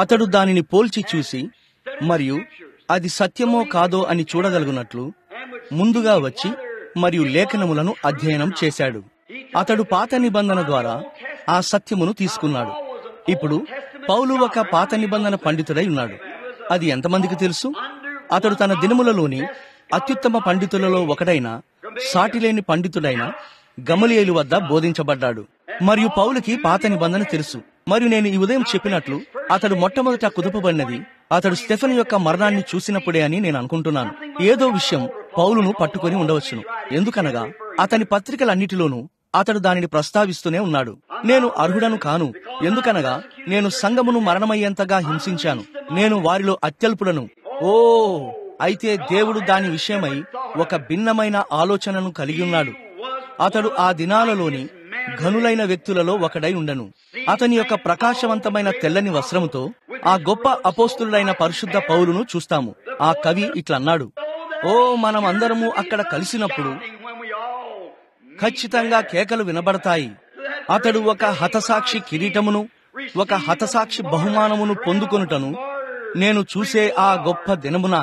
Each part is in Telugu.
అతడు దానిని పోల్చి చూసి మరియు అది సత్యమో కాదో అని చూడగలుగునట్లు ముందుగా వచ్చి మరియు లేఖనములను అధ్యయనం చేశాడు. అతడు పాత నిబంధన ద్వారా ఆ సత్యమును తీసుకున్నాడు. ఇప్పుడు పౌలు ఒక పాత నిబంధన పండితుడై ఉన్నాడు. అది ఎంతమందికి తెలుసు? అతడు తన దినములలోని అత్యుత్తమ పండితులలో ఒకడైన సాటిలేని పండితుడైన గమలీయేలు వద్ద బోధించబడ్డాడు. మరియు పౌలుకి పాత నిబంధన తెలుసు. మరియు నేను ఈ ఉదయం చెప్పినట్లు అతడు మొట్టమొదట కుదుపబడినది అతడు స్టెఫెను యొక్క మరణాన్ని చూసినప్పుడే అని నేను అనుకుంటున్నాను. ఏదో విషయం పౌలును పట్టుకొని ఉండవచ్చును. ఎందుకనగా అతని పత్రికలన్నిటిలోనూ అతడు దానిని ప్రస్తావిస్తూనే ఉన్నాడు. నేను అర్హుడను కాను, ఎందుకనగా నేను సంఘమును మరణమయ్యేంతగా హింసించాను, నేను వారిలో అత్యల్పుడను. ఓ, అయితే దేవుడు దాని విషయమై ఒక భిన్నమైన ఆలోచనను కలిగి ఉన్నాడు. అతడు ఆ దినాలలోని ఘనులైన వ్యక్తులలో ఒకడై ఉండను. అతని యొక్క ప్రకాశవంతమైన తెల్లని వస్త్రముతో ఆ గొప్ప అపోస్తులుడైన పరిశుద్ధ పౌలును చూస్తాము. ఆ కవి ఇట్లన్నాడు, ఓ, మనం అందరము అక్కడ కలిసినప్పుడు ఖచ్చితంగా కేకలు వినబడతాయి. అతడు ఒక హతసాక్షి కిరీటమును ఒక హతసాక్షి బహుమానమును పొందుకొనుటను నేను చూసే ఆ గొప్ప దినమున.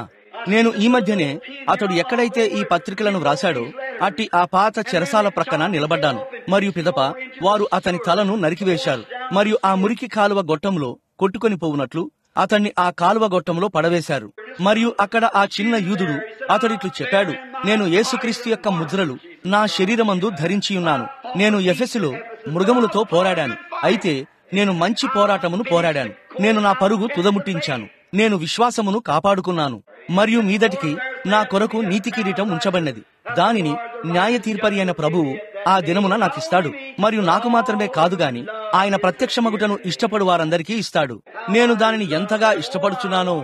నేను ఈ మధ్యనే అతడు ఎక్కడైతే ఈ పత్రికలను వ్రాశాడో అట్టి ఆ పాత చెరసాల ప్రక్కన నిలబడ్డాను. మరియు పిదప వారు అతని తలను నరికివేశారు మరియు ఆ మురికి కాలువ గొట్టంలో కొట్టుకొని పోవునట్లు అతన్ని ఆ కాలువ గొట్టంలో పడవేశారు. మరియు అక్కడ ఆ చిన్న యూదుడు అతడిట్లు చెప్పాడు, నేను యేసుక్రీస్తు యొక్క ముద్రలు నా శరీరమందు ధరించి ఉన్నాను. నేను ఎఫెసులో మృగములతో పోరాడాను, అయితే నేను మంచి పోరాటమును పోరాడాను. నేను నా పరుగు తుదముట్టించాను, నేను విశ్వాసమును కాపాడుకున్నాను. మరియు మీదటికి నా కొరకు నీతి కిరీటం ఉంచబడినది. దానిని న్యాయ తీర్పరి అయిన ప్రభువు ఆ దినమున నాకిస్తాడు. మరియు నాకు మాత్రమే కాదు గాని ఆయన ప్రత్యక్షమగుటను ఇష్టపడు వారందరికీ ఇస్తాడు. నేను దానిని ఎంతగా ఇష్టపడుచున్నానో,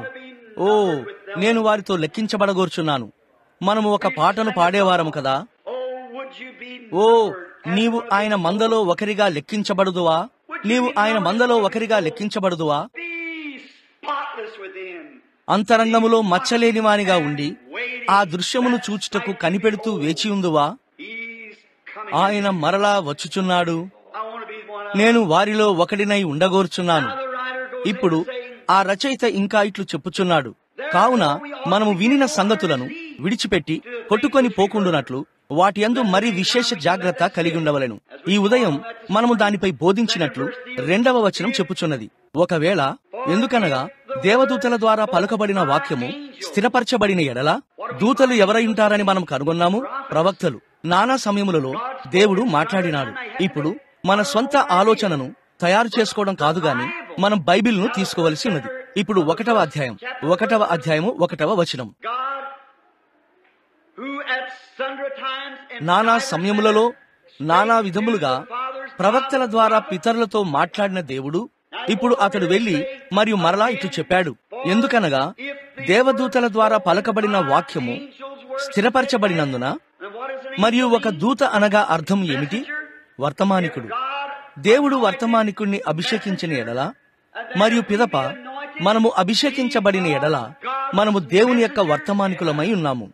ఓ, నేను వారితో లెక్కించబడగోర్చున్నాను. మనము ఒక పాటను పాడేవారము కదా, ఓ, నీవు ఆయన మందలో ఒకరిగా లెక్కించబడుదువా, నీవు ఆయన మందలో ఒకరిగా లెక్కించబడుదువా, అంతరంగములో మచ్చలేని వానిగా ఉండి ఆ దృశ్యమును చూచుటకు కనిపెడుతూ వేచియుందువా. ఆయన మరలా వచ్చుచున్నాడు, నేను వారిలో ఒకడినై ఉండగోర్చున్నాను. ఇప్పుడు ఆ రచయిత ఇంకా ఇట్లు చెప్పుచున్నాడు, కావున మనము వినిన సంగతులను విడిచిపెట్టి కొట్టుకొని పోకుండునట్లు వాటి యందు మరి విశేష జాగ్రత్త కలిగి ఉండవలెను. ఈ ఉదయం మనము దానిపై బోధించినట్లు 2వ వచనం చెప్పుచున్నది, ఒకవేళ, ఎందుకనగా దేవదూతల ద్వారా పలుకబడిన వాక్యము స్థిరపరచబడిన ఎడల దూతలు ఎవరై ఉంటారని మనం కనుగొన్నాము. ప్రవక్తలు. నానా సమయములలో దేవుడు మాట్లాడినాడు. ఇప్పుడు మన స్వంత ఆలోచనను తయారు చేసుకోవడం కాదు గాని మనం బైబిల్ను తీసుకోవలసి ఉన్నది. ఇప్పుడు 1వ అధ్యాయం 1వ వచనం, నానా సమయములలో నానా విధములుగా ప్రవక్తల ద్వారా పితరులతో మాట్లాడిన దేవుడు ఇప్పుడు అతడు వెళ్లి మరియు మరలా ఇట్లు చెప్పాడు, ఎందుకనగా దేవదూతల ద్వారా పలకబడిన వాక్యము స్థిరపరచబడినందున. మరియు ఒక దూత అనగా అర్థం ఏమిటి? వర్తమానికుడు. దేవుడు వర్తమానికుడిని అభిషేకించిన ఎడల మరియు పిదప మనము అభిషేకించబడిన ఎడల మనము దేవుని యొక్క వర్తమానికులమై ఉన్నాము.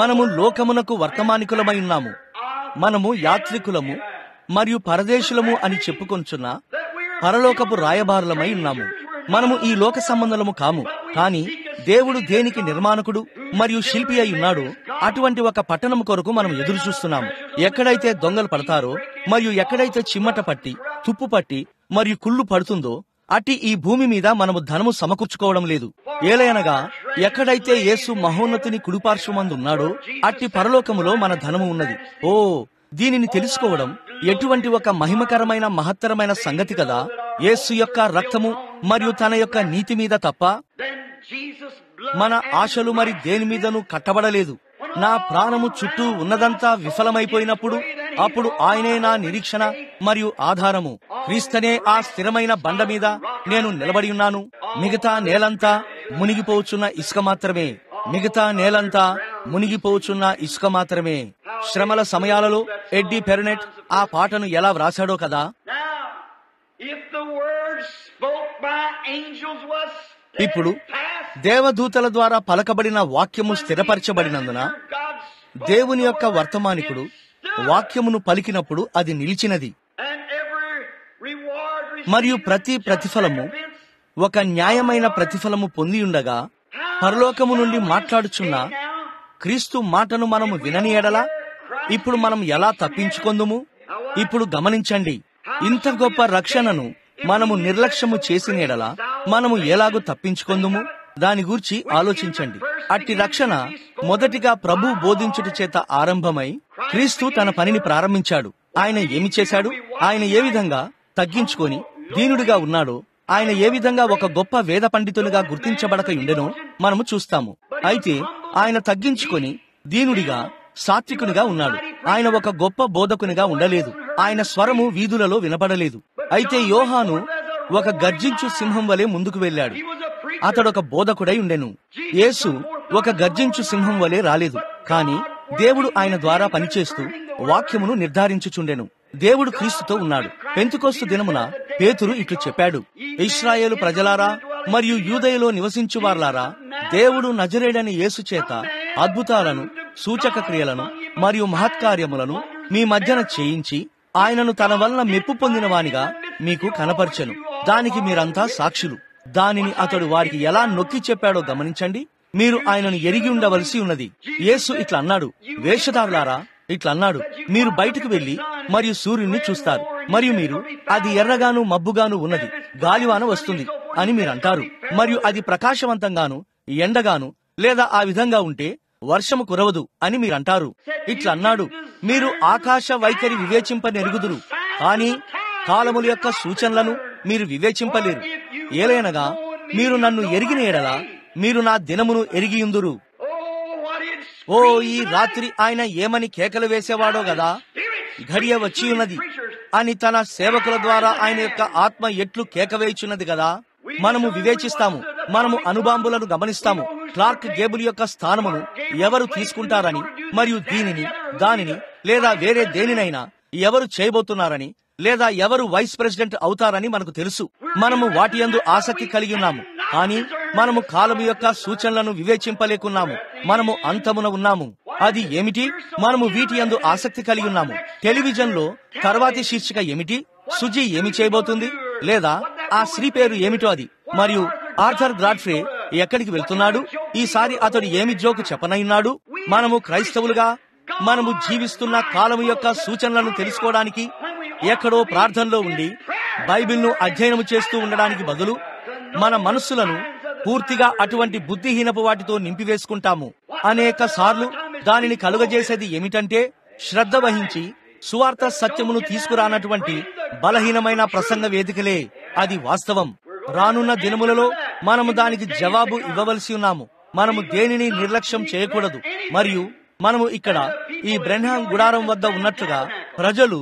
మనము లోకమునకు వర్తమానికులమై ఉన్నాము. మనము యాత్రికులము మరియు పరదేశులము అని చెప్పుకొంచున్న పరలోకపు రాయబారులమై ఉన్నాము. మనము ఈ లోక సంబంధులము కాము, కాని దేవుడు దేనికి నిర్మాణకుడు మరియు శిల్పి అయి ఉన్నాడు అటువంటి ఒక పట్టణం కొరకు మనం ఎదురు చూస్తున్నాము. ఎక్కడైతే దొంగలు పడతారో మరియు ఎక్కడైతే చిమ్మట పట్టి తుప్పు పట్టి మరియు కుళ్ళు పడుతుందో అట్టి ఈ భూమి మీద మనము ధనము సమకూర్చుకోవడం లేదు. ఏలయనగా ఎక్కడైతే యేసు మహోన్నతుని కుడిపార్శ్వమందు ఉన్నాడో అట్టి పరలోకములో మన ధనము ఉన్నది. ఓ, దీనిని తెలుసుకోవడం ఎటువంటి ఒక మహిమకరమైన మహత్తరమైన సంగతి కదా. యేసు యొక్క రక్తము మరియు తన యొక్క నీతి మీద తప్ప మన ఆశలు మరి దేని మీదను కట్టబడలేదు. నా ప్రాణము చుట్టూ ఉన్నదంతా విఫలమైపోయినప్పుడు అప్పుడు ఆయనే నా నిరీక్షణ మరియు ఆధారము. క్రీస్తనే ఆ స్థిరమైన బండ మీద నేను నిలబడి ఉన్నాను. మిగతా నేలంతా మునిగిపోచున్న ఇసుక మాత్రమే. మిగతా నేలంతా మునిగిపోచున్న ఇసుక మాత్రమే. శ్రమల సమయాలలో ఎడ్డీ పెరునెట్ ఆ పాటను ఎలా వ్రాసాడో కదా. ఇప్పుడు దేవదూతల ద్వారా పలకబడిన వాక్యము స్థిరపరచబడినందున దేవుని యొక్క వర్తమానికుడు వాక్యమును పలికినప్పుడు అది నిలిచినది. మరియు ప్రతి ప్రతిఫలము ఒక న్యాయమైన ప్రతిఫలము పొందియుండగా పరలోకము నుండి మాట్లాడుచున్న క్రీస్తు మాటను మనము వినని ఎడలా ఇప్పుడు మనం ఎలా తప్పించుకొందుము? ఇప్పుడు గమనించండి, ఇంత గొప్ప రక్షణను మనము నిర్లక్ష్యము చేసిన ఎడలా మనము ఎలాగో తప్పించుకొందుము? దాని గూర్చి ఆలోచించండి. అట్టి రక్షణ మొదటిగా ప్రభు బోధించుట చేత ఆరంభమై క్రీస్తు తన పనిని ప్రారంభించాడు. ఆయన ఏమి చేశాడు? ఆయన ఏ విధంగా తగ్గించుకొని దీనుడిగా ఉన్నాడో, ఆయన ఏ విధంగా ఒక గొప్ప వేద పండితునిగా గుర్తించబడక ఉండెనో మనము చూస్తాము. అయితే ఆయన తగ్గించుకొని దీనుడిగా సాత్వికునిగా ఉన్నాడు. ఆయన ఒక గొప్ప బోధకునిగా ఉండలేదు. ఆయన స్వరము వీధులలో వినపడలేదు. అయితే యోహాను ఒక గర్జించు సింహం వలె ముందుకు వెళ్ళాడు. అతడొక బోధకుడై ఉండెను. యేసు ఒక గర్జించు సింహం వలె రాలేదు, కాని దేవుడు ఆయన ద్వారా పనిచేస్తూ వాక్యమును నిర్ధారించుచుండెను. దేవుడు క్రీస్తుతో ఉన్నాడు. పెంతెకొస్తు దినమున పేతురు ఇట్లు చెప్పాడు, ఇశ్రాయేలు ప్రజలారా మరియు యూదయలో నివసించువార్లారా, దేవుడు నజరేయుడైన యేసు చేత అద్భుతాలను, సూచక క్రియలను మరియు మహత్కార్యములను మీ మధ్యన చేయించి ఆయనను తన వలన మెప్పు పొందిన వానిగా మీకు కనపరచెను. దానికి మీరంతా సాక్షులు. దానిని అతడు వారికి ఎలా నొక్కి చెప్పాడో గమనించండి. మీరు ఆయనను ఎరిగి ఉండవలసి ఉన్నది. యేసు ఇట్లా అన్నాడు, వేషధారులారా ఇట్లా అన్నాడు, మీరు బయటకు వెళ్లి మరియు సూర్యుడిని చూస్తారు, మరియు మీరు అది ఎర్రగాను మబ్బుగాను ఉన్నది, గాలివాన వస్తుంది అని మీరంటారు, మరియు అది ప్రకాశవంతంగాను ఎండగాను లేదా ఆ విధంగా ఉంటే వర్షము కురవదు అని మీరంటారు. ఇట్లా అన్నాడు, మీరు ఆకాశ వైఖరి వివేచింపనెరుగుదురు, కానీ కాలముల యొక్క సూచనలను మీరు వివేచింపలేరు. ఏలైనగా మీరు నన్ను ఎరిగిన ఎడల మీరు నా దినమును ఎరిగియుందురు. ఓ, ఈ రాత్రి ఆయన ఏమని కేకలు వేసేవాడో గదా, ఘడియ వచ్చి ఉన్నది అని తన సేవకుల ద్వారా ఆయన యొక్క ఆత్మ ఎట్లు కేకవేయుచున్నది గదా. మనము వివేచిస్తాము, మనము అణుబాంబులను గమనిస్తాము. క్లార్క్ గేబుల్ యొక్క స్థానమును ఎవరు తీసుకుంటారని మరియు దీనిని దానిని లేదా వేరే దేనినైనా ఎవరు చేయబోతున్నారని లేదా ఎవరు వైస్ ప్రెసిడెంట్ అవుతారని మనకు తెలుసు. మనము వాటి యందు ఆసక్తి కలిగి ఉన్నాము, కానీ మనము కాలము యొక్క సూచనలను వివేచింపలేకున్నాము. మనము అంతమున ఉన్నాము. అది ఏమిటి? మనము వీటి యందు ఆసక్తి కలిగి ఉన్నాము. టెలివిజన్ లో తర్వాతి శీర్షిక ఏమిటి? సుజీ ఏమి చేయబోతుంది, లేదా ఆ స్త్రీ పేరు ఏమిటో అది, మరియు ఆర్థర్ గాడ్ఫ్రే ఎక్కడికి వెళ్తున్నాడు, ఈసారి అతడు ఏమి జోకు చెప్పనయ్యున్నాడు. మనము క్రైస్తవులుగా మనము జీవిస్తున్న కాలము యొక్క సూచనలను తెలుసుకోవడానికి ఎక్కడో ప్రార్థనలో ఉండి బైబిల్ను అధ్యయనం చేస్తూ ఉండడానికి బదులు మన మనస్సులను పూర్తిగా అటువంటి బుద్ధిహీనపు వాటితో నింపివేసుకుంటాము. అనేక సార్లు దానిని కలుగజేసేది ఏమిటంటే శ్రద్ధ వహించి సువార్త సత్యమును తీసుకురానటువంటి బలహీనమైన ప్రసంగ వేదికలే. అది వాస్తవం. రానున్న దినములలో మనము దానికి జవాబు ఇవ్వవలసి ఉన్నాము. మనము దేనిని నిర్లక్ష్యం చేయకూడదు. మరియు మనము ఇక్కడ ఈ బ్రెన్హాం గుడారం వద్ద ఉన్నట్లుగా ప్రజలు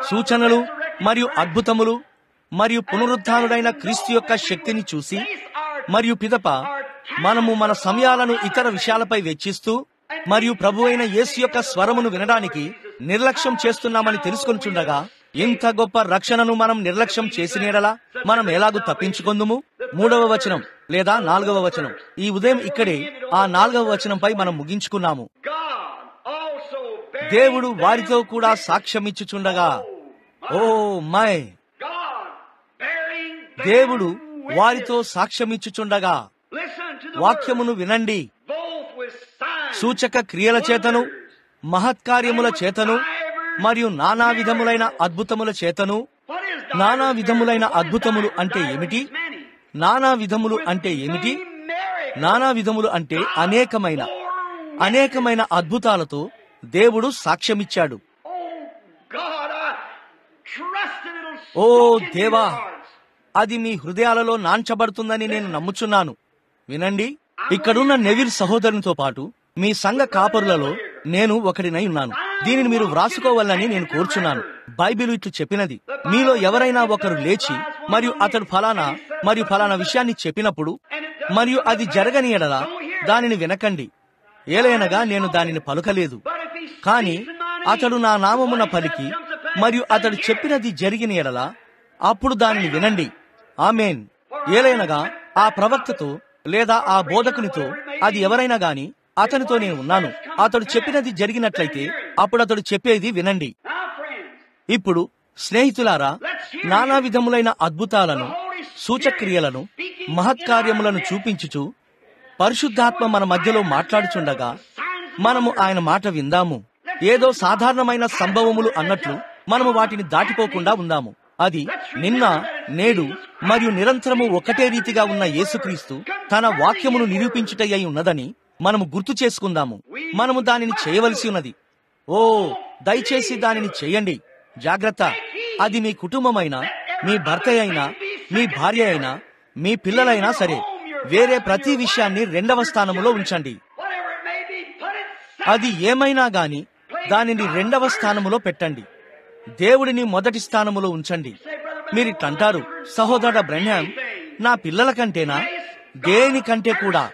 సూచనలు మరియు అద్భుతములు మరియు పునరుద్ధానుడైన క్రీస్తు యొక్క శక్తిని చూసి మరియు పిదప మనము మన సమయాలను ఇతర విషయాలపై వెచ్చిస్తూ మరియు ప్రభువైన యేసు యొక్క స్వరమును వినడానికి నిర్లక్ష్యం చేస్తున్నామని తెలుసుకొనిచుండగా ఇంత గొప్ప రక్షణను మనం నిర్లక్ష్యం చేసినేడలా మనం ఎలాగూ తప్పించుకొందుము? 3వ వచనం లేదా 4వ వచనం. ఈ ఉదయం ఇక్కడే ఆ 4వ వచనంపై మనం ముగించుకున్నాము. దేవుడు వారితో కూడా సాక్ష్యమిచ్చుచుండగా, ఓ మై, దేవుడు వారితో సాక్ష్యమిచ్చుచుండగా వాక్యమును వినండి. సూచక క్రియల చేతను మహత్కార్యముల చేతను మరియు నానా విధములైన అద్భుతముల చేతను. నానా విధములైన అద్భుతములు అంటే ఏమిటి? నానా విధములు అంటే ఏమిటి? నానా విధములు అంటే అనేకమైన అద్భుతాలతో దేవుడు సాక్ష్యమిచ్చాడు. ఓ దేవా, అది మీ హృదయాలలో నాంచబడుతుందని నేను నమ్ముచున్నాను. వినండి, ఇక్కడున్న నెవిల్ సహోదరునితో పాటు మీ సంఘ కాపరులలో నేను ఒకడినై ఉన్నాను. దీనిని మీరు వ్రాసుకోవాలని నేను కోరుచున్నాను. బైబిల్ ఇట్లు చెప్పినది, మీలో ఎవరైనా ఒకరు లేచి మరియు అతడు ఫలానా విషయాన్ని చెప్పినప్పుడు మరియు అది జరగని ఎడల దానిని వినకండి. ఏలైనగా నేను దానిని పలుకలేదు, కాని అతడు నా నామమున పలికి మరియు అతడు చెప్పినది జరిగిన ఎడల అప్పుడు దానిని వినండి. ఆమేన్. ఏలైనగా ఆ ప్రవక్తతో లేదా ఆ బోధకునితో, అది ఎవరైనా గాని, అతనితో నేను ఉన్నాను. అతడు చెప్పినది జరిగినట్లయితే అప్పుడు అతడు చెప్పేది వినండి. ఇప్పుడు స్నేహితులారా, నానా విధములైన అద్భుతాలను, సూచక్రియలను, మహత్కార్యములను చూపించుచు పరిశుద్ధాత్మ మన మధ్యలో మాట్లాడుచుండగా మనము ఆయన మాట విందాము. ఏదో సాధారణమైన సంభవములు అన్నట్లు మనము వాటిని దాటిపోకుండా ఉందాము. అది నిన్న, నేడు మరియు నిరంతరము ఒకటే రీతిగా ఉన్న యేసుక్రీస్తు తన వాక్యమును నిరూపించుటయ్యి ఉన్నదని మనము గుర్తు చేసుకుందాము. మనము దానిని చేయవలసి ఉన్నది. ఓ, దయచేసి దానిని చేయండి. జాగ్రత్త. అది మీ కుటుంబమైనా, మీ భర్త అయినా, మీ భార్య అయినా, మీ పిల్లలైనా సరే, వేరే ప్రతి విషయాన్ని రెండవ స్థానములో ఉంచండి. అది ఏమైనా గాని దానిని రెండవ స్థానములో పెట్టండి. దేవుడిని మొదటి స్థానములో ఉంచండి. మీరిట్లంటారు, సహోదరుడు బ్రహ్మాం, నా పిల్లల కంటేనా? దేనికంటే కూడా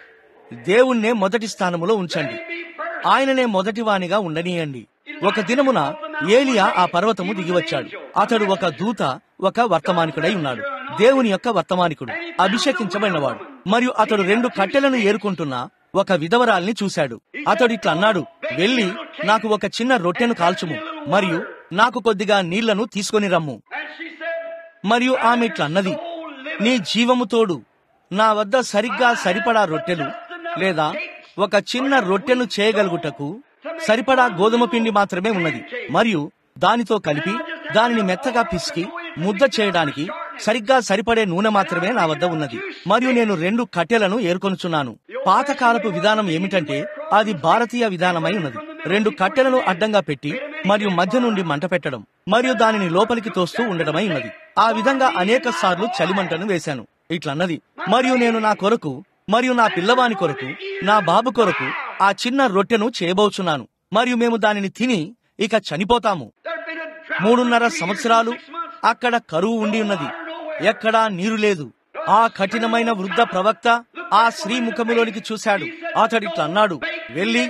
దేవుణ్ణే మొదటి స్థానములో ఉంచండి. ఆయననే మొదటివానిగా ఉండనీయండి. ఒక దినమున ఏలియా ఆ పర్వతము దిగివచ్చాడు. అతడు ఒక దూత, ఒక వర్తమానికుడై ఉన్నాడు. దేవుని యొక్క వర్తమానికుడు, అభిషేకించబడినవాడు. మరియు అతడు 2 కట్టెలను ఏరుకుంటున్న ఒక విధవరాల్ని చూశాడు. అతడు ఇట్లా అన్నాడు, వెళ్ళి నాకు ఒక చిన్న రొట్టెను కాల్చుము, మరియు నాకు కొద్దిగా నీళ్లను తీసుకొని రమ్ము. మరియు ఆమె ఇట్లా అన్నది, నీ జీవము తోడు, నా వద్ద సరిగ్గా సరిపడా రొట్టెలు లేదా ఒక చిన్న రొట్టెను చేయగలుగుటకు సరిపడా గోధుమ పిండి మాత్రమే ఉన్నది. మరియు దానితో కలిపి దానిని మెత్తగా పిసికి ముద్ద చేయడానికి సరిగ్గా సరిపడే నూనె మాత్రమే నా వద్ద ఉన్నది. మరియు నేను 2 కట్టెలను ఏర్కొనుచున్నాను. పాతకాలపు విధానం ఏమిటంటే అది భారతీయ విధానమై ఉన్నది. 2 కట్టెలను అడ్డంగా పెట్టి మరియు మధ్య నుండి మంట పెట్టడం మరియు దానిని లోపలికి తోస్తూ ఉండటమై ఉన్నది. ఆ విధంగా అనేక సార్లు చలిమంటను వేశాను. ఇట్లన్నది, మరియు నేను నా కొరకు మరియు నా పిల్లవాని కొరకు, నా బాబు కొరకు ఆ చిన్న రొట్టెను చేయబోచున్నాను. మరియు మేము దానిని తిని ఇక చనిపోతాము. 3.5 సంవత్సరాలు అక్కడ కరువు ఉండి ఉన్నది. ఎక్కడా నీరు లేదు. ఆ కఠినమైన వృద్ధ ప్రవక్త ఆ స్త్రీ ముఖములోనికి చూశాడు. అతడిట్లా అన్నాడు, వెళ్ళి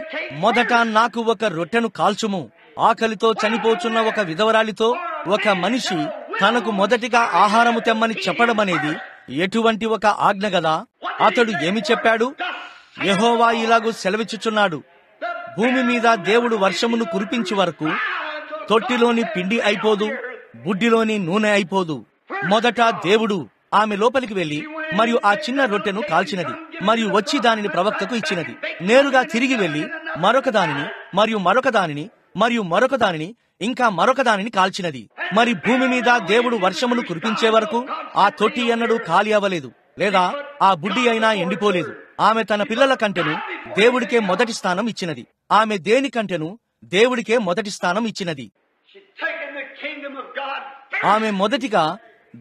మొదట నాకు ఒక రొట్టెను కాల్చుము. ఆకలితో చనిపోచున్న ఒక విధవరాలితో ఒక మనిషి తనకు మొదటిగా ఆహారము తెమ్మని చెప్పడం అనేది ఎటువంటి ఒక ఆజ్ఞ గదా? అతడు ఏమి చెప్పాడు? యెహోవా ఇలాగూ సెలవిచ్చుచున్నాడు, భూమి మీద దేవుడు వర్షమును కురిపించే వరకు తొట్టిలోని పిండి అయిపోదు, బుడ్డిలోని నూనె అయిపోదు. మొదట దేవుడు ఆమె లోపలికి వెళ్లి మరియు ఆ చిన్న రొట్టెను కాల్చినది మరియు వచ్చి దానిని ప్రవక్తకు ఇచ్చినది. నేరుగా తిరిగి వెళ్లి మరొక దానిని మరియు మరొక దానిని మరియు మరొక దానిని ఇంకా మరొక దానిని కాల్చినది. మరి భూమి మీద దేవుడు వర్షమును కురిపించే వరకు ఆ తొట్టి ఎన్నడూ ఖాళీ అవ్వలేదు, లేదా ఆ బుడ్డి అయినా ఎండిపోలేదు. ఆమె తన పిల్లల కంటెను దేవుడికే మొదటి స్థానం ఇచ్చినది. ఆమె దేనికంటెను దేవుడికే మొదటి స్థానం ఇచ్చినది. ఆమె మొదటిగా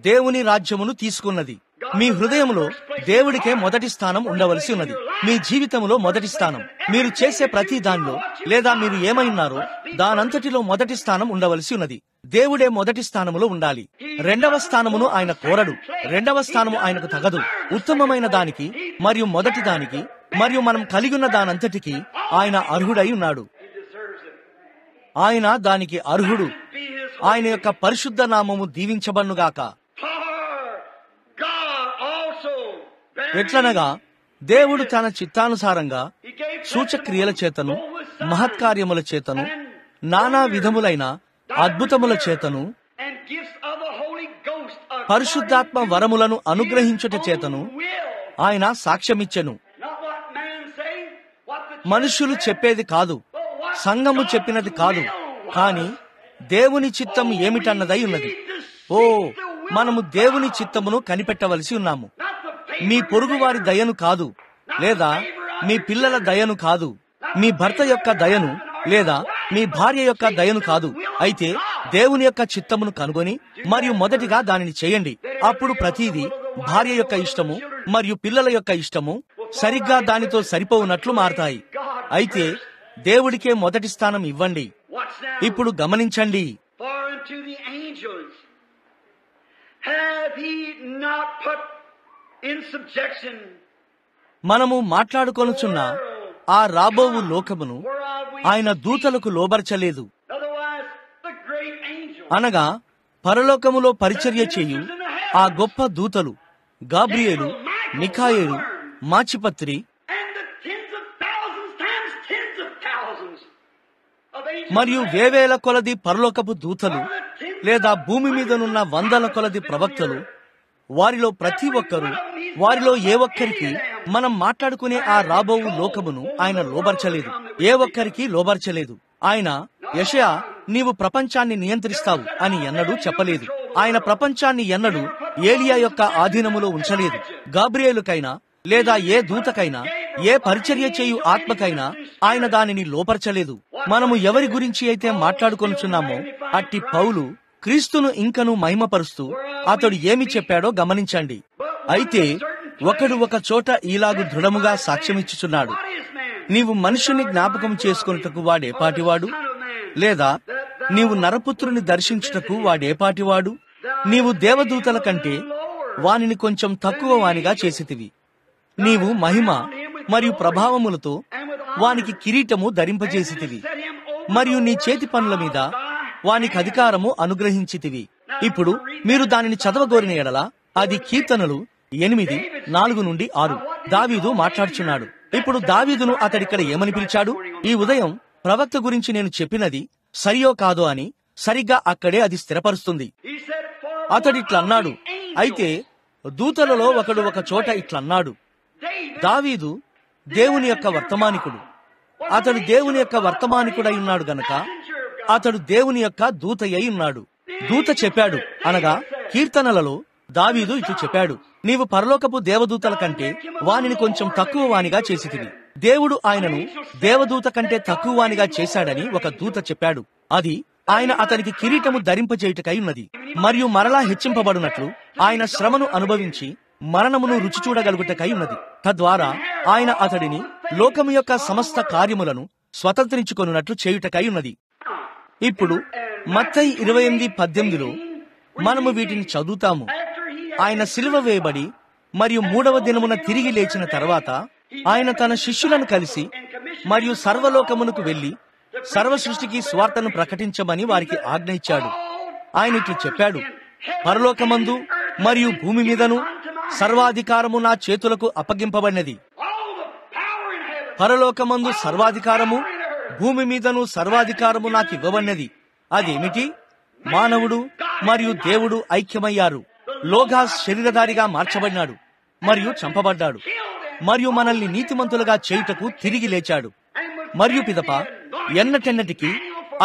దేవుని రాజ్యమును తీసుకున్నది. మీ హృదయంలో దేవుడికే మొదటి స్థానం ఉండవలసి ఉన్నది. మీ జీవితంలో మొదటి స్థానం. మీరు చేసే ప్రతి దానిలో లేదా మీరు ఏమైనారో దానంతటిలో మొదటి స్థానం ఉండవలసి ఉన్నది. దేవుడే మొదటి స్థానములో ఉండాలి. రెండవ స్థానమును ఆయన కోరడు. రెండవ స్థానము ఆయనకు తగదు. ఉత్తమమైన దానికి మరియు మొదటి దానికి మరియు మనం కలిగి ఉన్న దానంతటికి ఆయన అర్హుడై ఉన్నాడు. ఆయన దానికి అర్హుడు. ఆయన యొక్క పరిశుద్ధ నామము దీవించబడునుగాక. ఎట్లనగా దేవుడు తన చిత్తానుసారంగా సూచక్రియల చేతను, మహత్కార్యముల చేతను, నానా విధములైన అద్భుతముల చేతను, పరిశుద్ధాత్మ వరములను అనుగ్రహించుట చేతను ఆయన సాక్ష్యమిచ్చెను. మనుష్యులు చెప్పేది కాదు, సంఘము చెప్పినది కాదు, కాని దేవుని చిత్తం ఏమిటన్నదై ఉన్నది. ఓ, మనము దేవుని చిత్తమును కనిపెట్టవలసి ఉన్నాము. మీ పొరుగు వారి దయను కాదు, లేదా మీ పిల్లల దయను కాదు, మీ భర్త యొక్క దయను లేదా మీ భార్య యొక్క దయను కాదు. అయితే దేవుని యొక్క చిత్తమును కనుగొని మరియు మొదటిగా దానిని చేయండి. అప్పుడు ప్రతిదీ భార్య యొక్క ఇష్టము మరియు పిల్లల యొక్క ఇష్టము సరిగ్గా దానితో సరిపోవునట్లు మారతాయి. అయితే దేవుడికే మొదటి స్థానం ఇవ్వండి. ఇప్పుడు గమనించండి. మనము మాట్లాడుకొనుచున్న ఆ రాబోవు లోకమును ఆయన దూతలకు లోబర్చలేదు. అనగా పరలోకములో పరిచర్య చేయు ఆ గొప్ప దూతలు గాబ్రియేలు, మిఖాయేలు, మాచిపత్రి మరియు వేవేల కొలది పరలోకపు దూతలు లేదా భూమి మీదనున్న వందల కొలది ప్రవక్తలు, వారిలో ప్రతి ఒక్కరూ, వారిలో ఏ ఒక్కరికి మనం మాట్లాడుకునే ఆ రాబోవు లోకమును ఆయన లోబర్చలేదు. ఏ ఒక్కరికి లోబర్చలేదు. ఆయన యెషయా నీవు ప్రపంచాన్ని నియంత్రిస్తావు అని ఎన్నడూ చెప్పలేదు. ఆయన ప్రపంచాన్ని ఎన్నడూ ఏలియా యొక్క ఆధీనములో ఉంచలేదు. గాబ్రియేలుకైనా లేదా ఏ దూతకైనా, ఏ పరిచర్య చేయు ఆత్మకైనా ఆయన దానిని లోపరచలేదు. మనము ఎవరి గురించి అయితే మాట్లాడుకొనుచున్నామో అట్టి పౌలు క్రీస్తును ఇంకను మహిమపరుస్తూ అతడు ఏమి చెప్పాడో గమనించండి. అయితే ఒకడు ఒక చోట ఈలాగు దృఢముగా సాక్ష్యమిచ్చుచున్నాడు, నీవు మనుషుని జ్ఞాపకం చేసుకొనుటకు వాడేపాటివాడు, లేదా నీవు నరపుత్రుని దర్శించుటకు వాడేపాటివాడు, నీవు దేవదూతల కంటే వానిని కొంచెం తక్కువ వానిగా చేసితివి, నీవు మహిమ మరియు ప్రభావములతో వానికి కిరీటము ధరింపజేసితివి, మరియు నీ చేతి పనుల మీద వానికి అధికారము అనుగ్రహించితివి. ఇప్పుడు మీరు దానిని చదవగోరిన ఎడల అది కీర్తనలు 8:4-6. దావీదు మాట్లాడుచున్నాడు. ఇప్పుడు దావీదును అతడిక్కడ ఏమని పిలిచాడు? ఈ ఉదయం ప్రవక్త గురించి నేను చెప్పినది సరియో కాదో అని సరిగ్గా అక్కడే అది స్థిరపరుస్తుంది. అతడిట్లన్నాడు, అయితే దూతలలో ఒకడు ఒక చోట ఇట్లన్నాడు, దావీదు దేవుని యొక్క వర్తమానికుడు. అతడు దేవుని యొక్క వర్తమానికుడై ఉన్నాడు గనక అతడు దేవుని యొక్క దూతయ్యి ఉన్నాడు. దూత చెప్పాడు అనగా కీర్తనలలో దావీదు ఇట్లు చెప్పాడు, నీవు పరలోకపు దేవదూతల కంటే వానిని కొంచెం తక్కువ వానిగా చేసితివి. దేవుడు ఆయనను దేవదూత కంటే తక్కువ వానిగా చేశాడని ఒక దూత చెప్పాడు. అది ఆయన అతనికి కిరీటము ధరింపజేయుటకై ఉన్నది, మరియు మరలా హెచ్చింపబడినట్లు ఆయన శ్రమను అనుభవించి మరణమును రుచి చూడగలుగుటకై ఉన్నది. తద్వారా ఆయన అతడిని లోకము యొక్క సమస్త కార్యములను స్వతంత్రించుకొనున్నట్లు చేయుటకై ఉన్నది. ఇప్పుడు మత్తయి 28:18 మనము వీటిని చదువుతాము. ఆయన సిలువ వేయబడి మరియు 3వ దినమున తిరిగి లేచిన తర్వాత ఆయన తన శిష్యులను కలిసి మరియు సర్వలోకమునకు వెళ్లి సర్వ సృష్టికి స్వార్థను ప్రకటించమని వారికి ఆజ్ఞ ఇచ్చాడు. ఆయన ఇట్లు చెప్పాడు, పరలోకమందు మరియు భూమి మీదను సర్వాధికారము నా చేతులకు అప్పగింపబడినది. పరలోకమందు సర్వాధికారము, భూమి మీదను సర్వాధికారము నాకు ఇవ్వబడినది. అదేమిటి? మానవుడు మరియు దేవుడు ఐక్యమయ్యారు. లోగాస్ శరీరధారిగా మార్చబడినాడు మరియు చంపబడ్డాడు, మరియు మనల్ని నీతిమంతులుగా చేయుటకు తిరిగి లేచాడు, మరియు పిదప ఎన్నటెన్నటికి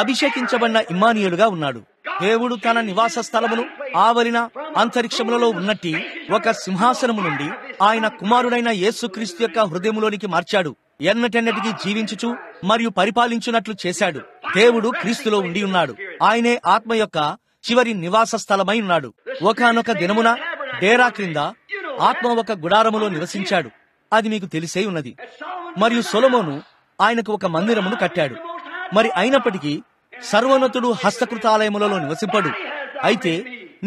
అభిషేకించబడిన ఇమ్మానుయేలుగా ఉన్నాడు. దేవుడు తన నివాస స్థలమును ఆవరణ అంతరిక్షములలో ఉన్నట్టి ఒక సింహాసనము నుండి ఆయన కుమారుడైన యేసుక్రీస్తు యొక్క హృదయములోనికి మార్చాడు. ఎన్నటెన్నటికి జీవించుచు మరియు పరిపాలించున్నట్లు చేశాడు. దేవుడు క్రీస్తులో ఉండి ఉన్నాడు. ఆయనే ఆత్మ యొక్క చివరి నివాస స్థలమై ఉన్నాడు. ఒకానొక దినమున డేరా క్రింద ఆత్మ ఒక గుడారములో నివసించాడు. అది మీకు తెలిసే ఉన్నది. మరియు సొలొమోను ఆయనకు ఒక మందిరమును కట్టాడు. మరి అయినప్పటికీ సర్వోన్నతుడు హస్తకృతాలయములలో నివసింపడు. అయితే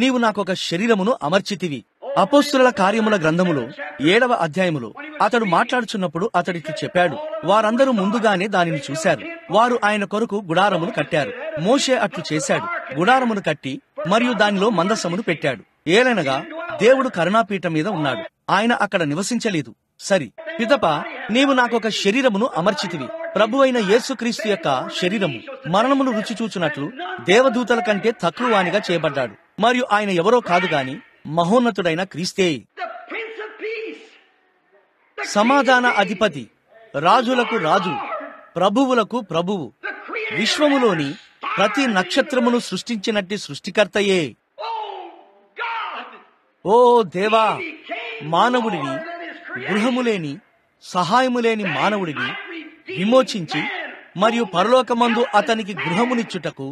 నీవు నాకొక శరీరమును అమర్చితివి. అపోస్తుల కార్యముల గ్రంథములో 7వ అధ్యాయములో అతడు మాట్లాడుచున్నప్పుడు అతడికి చెప్పాడు, వారందరూ ముందుగానే దానిని చూశారు. వారు ఆయన కొరకు గుడారమును కట్టారు. మోషే అట్లు చేశాడు. గుడారమును కట్టి మరియు దానిలో మందసమును పెట్టాడు. ఏలనగా దేవుడు కరుణాపీఠం మీద ఉన్నాడు. ఆయన అక్కడ నివసించలేదు. సరి పిదప నీవు నాకొక శరీరమును అమర్చితివి. ప్రభువైన యేసుక్రీస్తు యొక్క శరీరము మరణమును రుచి చూచున్నట్లు దేవదూతల కంటే తక్కువ వానిగా చేయబడ్డాడు. మరియు ఆయన ఎవరో కాదు గాని మహోన్నతుడైన క్రీస్తే, సమాధాన అధిపతి, రాజులకు రాజు, ప్రభువులకు ప్రభువు, విశ్వములోని ప్రతి నక్షత్రమును సృష్టించినట్టి సృష్టికర్తయే. ఓ దేవా, మానవుడిని, గృహములేని సహాయములేని మానవుడిని విమోచించి మరియు పరలోకమందు అతనికి గృహమునిచ్చుటకు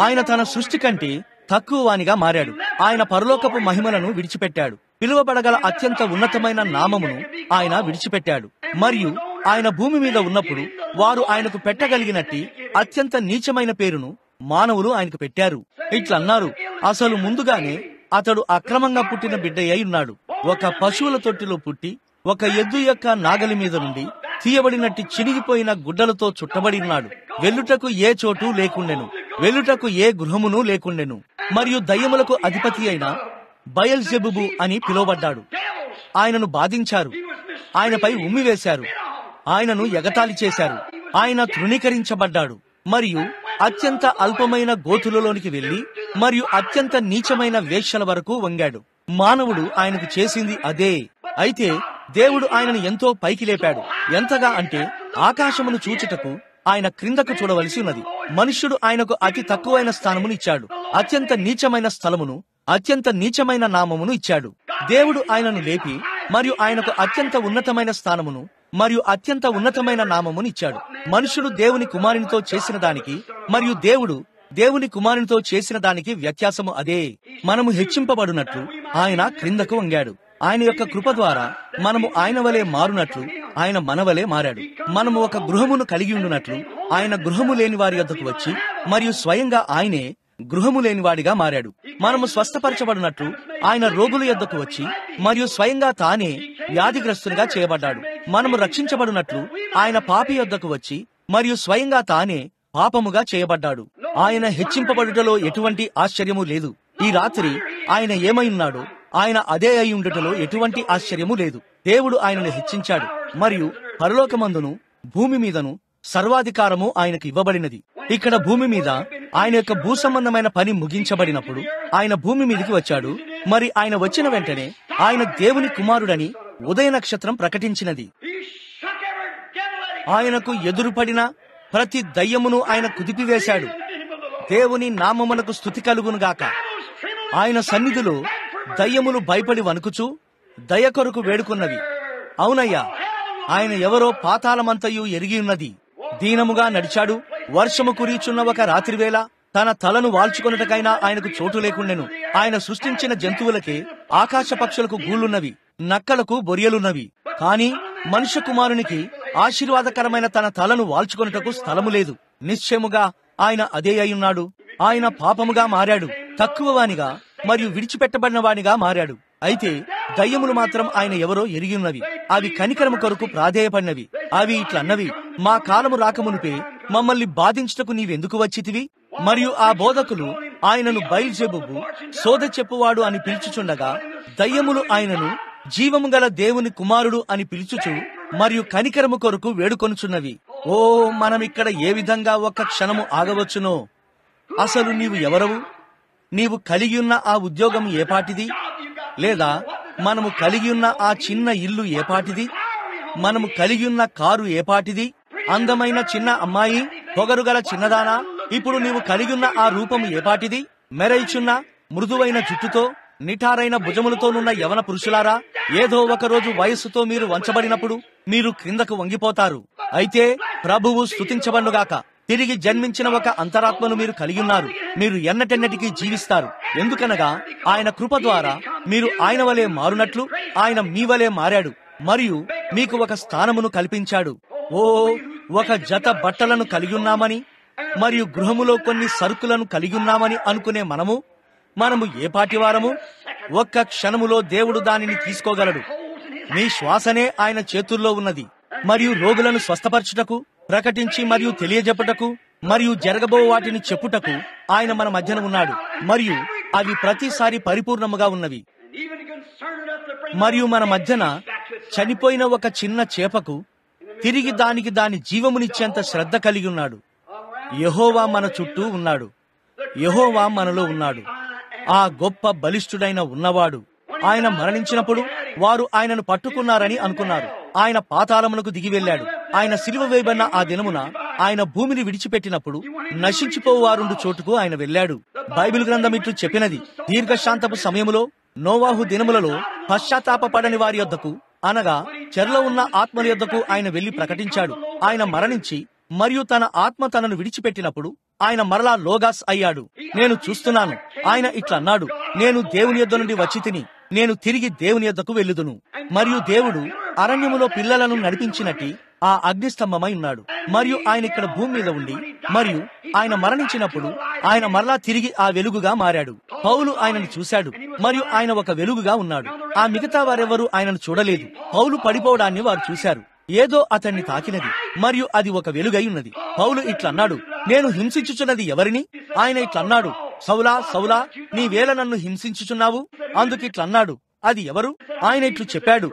ఆయన తన సృష్టి కంటే తక్కువ వానిగా మారాడు. ఆయన పరలోకపు మహిమలను విడిచిపెట్టాడు. పిలువబడగల అత్యంత ఉన్నతమైన నామమును ఆయన విడిచిపెట్టాడు. మరియు ఆయన భూమి మీద ఉన్నప్పుడు వారు ఆయనకు పెట్టగలిగినట్టి అత్యంత నీచమైన పేరును మానవులు ఆయనకు పెట్టారు. ఇట్లన్నారు, అసలు ముందుగానే అతడు అక్రమంగా పుట్టిన బిడ్డ అయి ఉన్నాడు. ఒక పశువుల తొట్టిలో పుట్టి ఒక ఎద్దు యొక్క నాగలి మీద నుండి తీయబడినట్టి చినిగిపోయిన గుడ్డలతో చుట్టబడి ఉన్నాడు. వెల్లుటకు ఏ చోటు లేకుండెను, వెల్లుటకు ఏ గృహమును లేకుండెను. మరియు దయ్యములకు అధిపతి అయిన బయల్జెబుబు అని పిలువబడ్డాడు. ఆయనను బాధించారు, ఆయనపై ఉమ్మివేశారు, ఆయనను ఎగతాళి చేశారు. ఆయన తృణీకరించబడ్డాడు మరియు అత్యంత అల్పమైన గోతులలోనికి వెళ్లి మరియు అత్యంత నీచమైన వేశ్యల వరకు వంగాడు. మానవుడు ఆయనకు చేసింది అదే. అయితే దేవుడు ఆయనను ఎంతో పైకి లేపాడు. ఎంతగా అంటే ఆకాశమును చూచుటకు ఆయన క్రిందకు చూడవలసి ఉన్నది. మనుష్యుడు ఆయనకు అతి తక్కువైన స్థానమును ఇచ్చాడు. అత్యంత నీచమైన స్థలమును, అత్యంత నీచమైన నామమును ఇచ్చాడు. దేవుడు ఆయనను లేపి మరియు ఆయనకు అత్యంత ఉన్నతమైన స్థానమును మరియు అత్యంత ఉన్నతమైన నామమును ఇచ్చాడు. మనుష్యుడు దేవుని కుమారునితో చేసిన దానికి మరియు దేవుడు దేవుని కుమారునితో చేసిన దానికి వ్యత్యాసము అదే. మనము హెచ్చింపబడినట్లు ఆయన క్రిందకు వంగాడు. ఆయన యొక్క కృప ద్వారా మనము ఆయన వలె మారునట్లు ఆయన మన వలె మారాడు. మనము ఒక గృహమును కలిగి ఉండునట్లు ఆయన గృహము లేని వారి యొద్దకు వచ్చి మరియు స్వయంగా ఆయనే గృహము లేనివాడిగా మారాడు. మనము స్వస్థపరచబడినట్లు ఆయన రోగుల యొద్దకు వచ్చి మరియు స్వయంగా తానే వ్యాధిగ్రస్తునిగా చేయబడ్డాడు. మనము రక్షించబడినట్లు ఆయన పాపి యొద్దకు వచ్చి మరియు స్వయంగా తానే పాపముగా చేయబడ్డాడు. ఆయన హెచ్చింపబడుటలో ఎటువంటి ఆశ్చర్యము లేదు. ఈ రాత్రి ఆయన ఏమై ఉన్నాడో ఆయన అదే అయి ఉండుటలో ఎటువంటి ఆశ్చర్యము లేదు. దేవుడు ఆయనను హెచ్చించాడు మరియు పరలోకమందును భూమి మీదను సర్వాధికారము ఆయనకు ఇవ్వబడినది. ఇక్కడ భూమి మీద ఆయన యొక్క భూ సంబంధమైన పని ముగించబడినప్పుడు ఆయన భూమి మీదకి వచ్చాడు. మరి ఆయన వచ్చిన వెంటనే ఆయన దేవుని కుమారుడని ఉదయ నక్షత్రం ప్రకటించినది. ఆయనకు ఎదురుపడిన ప్రతి దయ్యమును ఆయన కుదిపివేశాడు. దేవుని నామమునకు స్తుతి కలుగునుగాక. ఆయన సన్నిధిలో దయ్యములు భయపడి వణుకుచు దయ కొరకు వేడుకున్నవి. అవునయ్యా, ఆయన ఎవరో పాతాళమంతయు ఎరిగి ఉన్నది. దీనముగా నడిచాడు. వర్షము కురీచున్న ఒక రాత్రివేళ తన తలను వాల్చుకొనుటకైనా ఆయనకు చోటు లేకుండెను. ఆయన సృష్టించిన జంతువులకే ఆకాశ పక్షులకు గూళ్ళున్నవి, నక్కలకు బొరియలున్నవి. కాని మనుష్య కుమారునికి ఆశీర్వాదకరమైన తన తలను వాల్చుకొనుటకు స్థలము లేదు. నిశ్చయముగా ఆయన అదే అయ్యున్నాడు. ఆయన పాపముగా మారాడు, తక్కువవానిగా మరియు విడిచిపెట్టబడిన వానిగా మారాడు. అయితే దయ్యములు మాత్రం ఆయన ఎవరో ఎరిగి ఉన్నవి. అవి కనికరము కొరకు ప్రాధేయపడినవి. అవి ఇట్లన్నవి, మా కాలము రాకమునుపే మమ్మల్ని బాధించుటకు నీవెందుకు వచ్చితివి? మరియు ఆ బోధకులు ఆయనను బయల్జెబుబు, సోదె చెప్పువాడు అని పిలుచుచుండగా దయ్యములు ఆయనను జీవము గల దేవుని కుమారుడు అని పిలుచుచు మరియు కనికరము కొరకు వేడుకొనుచున్నవి. ఓ, మనమిక్కడ ఏ విధంగా ఒక్క క్షణము ఆగవచ్చునో. అసలు నీవు ఎవరవు? నీవు కలిగి ఉన్న ఆ ఉద్యోగం ఏపాటిది? లేదా మనము కలిగి ఉన్న ఆ చిన్న ఇల్లు ఏపాటిది? మనము కలిగి ఉన్న కారు ఏపాటిది? అందమైన చిన్న అమ్మాయి, పొగరుగల చిన్నదానా? ఇప్పుడు నీవు కలిగి ఉన్న ఆ రూపము ఏపాటిది? మెరైచున్న మృదువైన జుట్టుతో నిఠారైన భుజములతోనున్న యవన పురుషులారా, ఏదో ఒక రోజు వయస్సుతో మీరు వంచబడినప్పుడు మీరు క్రిందకు వంగిపోతారు. అయితే ప్రభువు స్తుతించబడుగాక. తిరిగి జన్మించిన ఒక అంతరాత్మను మీరు కలిగి ఉన్నారు. మీరు ఎన్నటెన్నటికీ జీవిస్తారు. ఎందుకనగా ఆయన కృప ద్వారా మీరు ఆయన వలె మారునట్లు ఆయన మీ వలె మారాడు మరియు మీకు ఒక స్థానమును కల్పించాడు. ఓ, ఒక జత బట్టలను కలిగి ఉన్నామని మరియు గృహములో కొన్ని సరుకులను కలిగి ఉన్నామని అనుకునే మనము ఏ పాటివారము? ఒక్క క్షణములో దేవుడు దానిని తీసుకోగలడు. మీ శ్వాసనే ఆయన చేతుల్లో ఉన్నది. మరియు రోగులను స్వస్థపరచుటకు, ప్రకటించి మరియు తెలియజెప్పుటకు మరియు జరగబో వాటిని చెప్పుటకు ఆయన మన మధ్యన ఉన్నాడు. మరియు అవి ప్రతిసారి పరిపూర్ణముగా ఉన్నవి. మరియు మన మధ్యన చనిపోయిన ఒక చిన్న చేపకు తిరిగి దానికి దాని జీవమునిచ్చేంత శ్రద్ధ కలిగి ఉన్నాడు. యెహోవా మన చుట్టూ ఉన్నాడు. యెహోవా మనలో ఉన్నాడు. ఆ గొప్ప బలిష్ఠుడైన ఉన్నవాడు. ఆయన మరణించినప్పుడు వారు ఆయనను పట్టుకున్నారని అనుకున్నారు. ఆయన పాతాళమునకు దిగి వెళ్ళాడు. ఆయన సిలువ వేయబడిన ఆ దినమున ఆయన భూమిని విడిచిపెట్టినప్పుడు నశించిపోవారుండు చోటుకు ఆయన వెళ్ళాడు. బైబిల్ గ్రంథం ఇట్లు చెప్పినది, దీర్ఘశాంతపు సమయములో నోవాహు దినములలో పశ్చాత్తాపపడని వారి యొద్దకు, అనగా చెరలో ఉన్న ఆత్మల యొద్దకు ఆయన వెళ్లి ప్రకటించాడు. ఆయన మరణించి మరియు తన ఆత్మ తనను విడిచిపెట్టినప్పుడు ఆయన మరలా లోగాస్ అయ్యాడు. నేను చూస్తున్నాను. ఆయన ఇట్లన్నాడు, నేను దేవుని యొద్ద నుండి వచ్చి తిని నేను తిరిగి దేవుని యొద్దకు వెళ్ళుదును. మరియు దేవుడు అరణ్యములో పిల్లలను నడిపించినట్టి ఆ అగ్నిస్తంభమై ఉన్నాడు. మరియు ఆయన ఇక్కడ భూమి మీద ఉండి మరియు ఆయన మరణించినప్పుడు ఆయన మరలా తిరిగి ఆ వెలుగుగా మారాడు. పౌలు ఆయనను చూశాడు మరియు ఆయన ఒక వెలుగుగా ఉన్నాడు. ఆ మిగతా వారెవరూ ఆయనను చూడలేదు. పౌలు పడిపోవడాన్ని వారు చూశారు. ఏదో అతన్ని తాకినది మరియు అది ఒక వెలుగై ఉన్నది. పౌలు ఇట్లన్నాడు, నేను హింసించుచున్నది ఎవరిని? ఆయన ఇట్లన్నాడు, సౌలా సౌలా, నీవేళ నన్ను హింసించుచున్నావు? అందుకిట్లన్నాడు, అది ఎవరు? ఆయన ఇట్లు చెప్పాడు,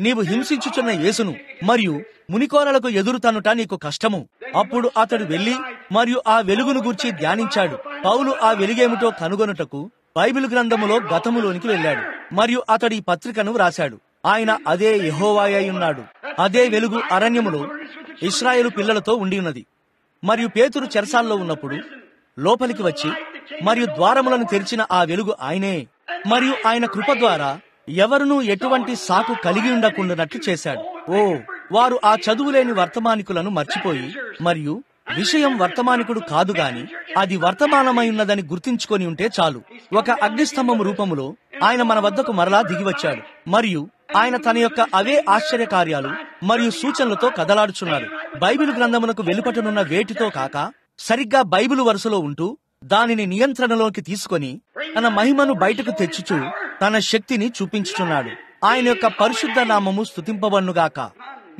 నీవు హింసించుచున్న యేసును, మరియు మునికోరలకు ఎదురు తన్నుట నీకు కష్టము. అప్పుడు అతడు వెళ్లి మరియు ఆ వెలుగును గూర్చి ధ్యానించాడు. పౌలు ఆ వెలుగేమిటో కనుగొనుటకు బైబిల్ గ్రంథములో గతములోనికి వెళ్ళాడు మరియు అతడు ఈ పత్రికను వ్రాశాడు. ఆయన అదే యెహోవాయై ఉన్నాడు. అదే వెలుగు అరణ్యములో ఇశ్రాయేలు పిల్లలతో ఉండి ఉన్నది. మరియు పేతురు చెరసాల్లో ఉన్నప్పుడు లోపలికి వచ్చి మరియు ద్వారములను తెరిచిన ఆ వెలుగు ఆయనే. మరియు ఆయన కృప ద్వారా ఎవరునూ ఎటువంటి సాకు కలిగి ఉండకుండానట్లు చేశాడు. వారు ఆ చదువులేని వర్తమానికులను మర్చిపోయి మరియు విషయం వర్తమానికుడు కాదు గాని అది వర్తమానమై ఉన్నదని గుర్తించుకొని ఉంటే చాలు. ఒక అగ్నిస్తంభము రూపములో ఆయన మన వద్దకు మరలా దిగివచ్చాడు మరియు ఆయన తన యొక్క అవే ఆశ్చర్య కార్యాలు మరియు సూచనలతో కదలాడుచున్నాడు. బైబిల్ గ్రంథమునకు వెలుపటనున్న వేటితో కాక సరిగ్గా బైబిల్ వరుసలో ఉంటూ దానిని నియంత్రణలోకి తీసుకొని తన మహిమను బయటకు తెచ్చుచూ తన శక్తిని చూపించుచున్నాడు. ఆయన యొక్క పరిశుద్ధ నామము స్తుతింపబడునుగాక.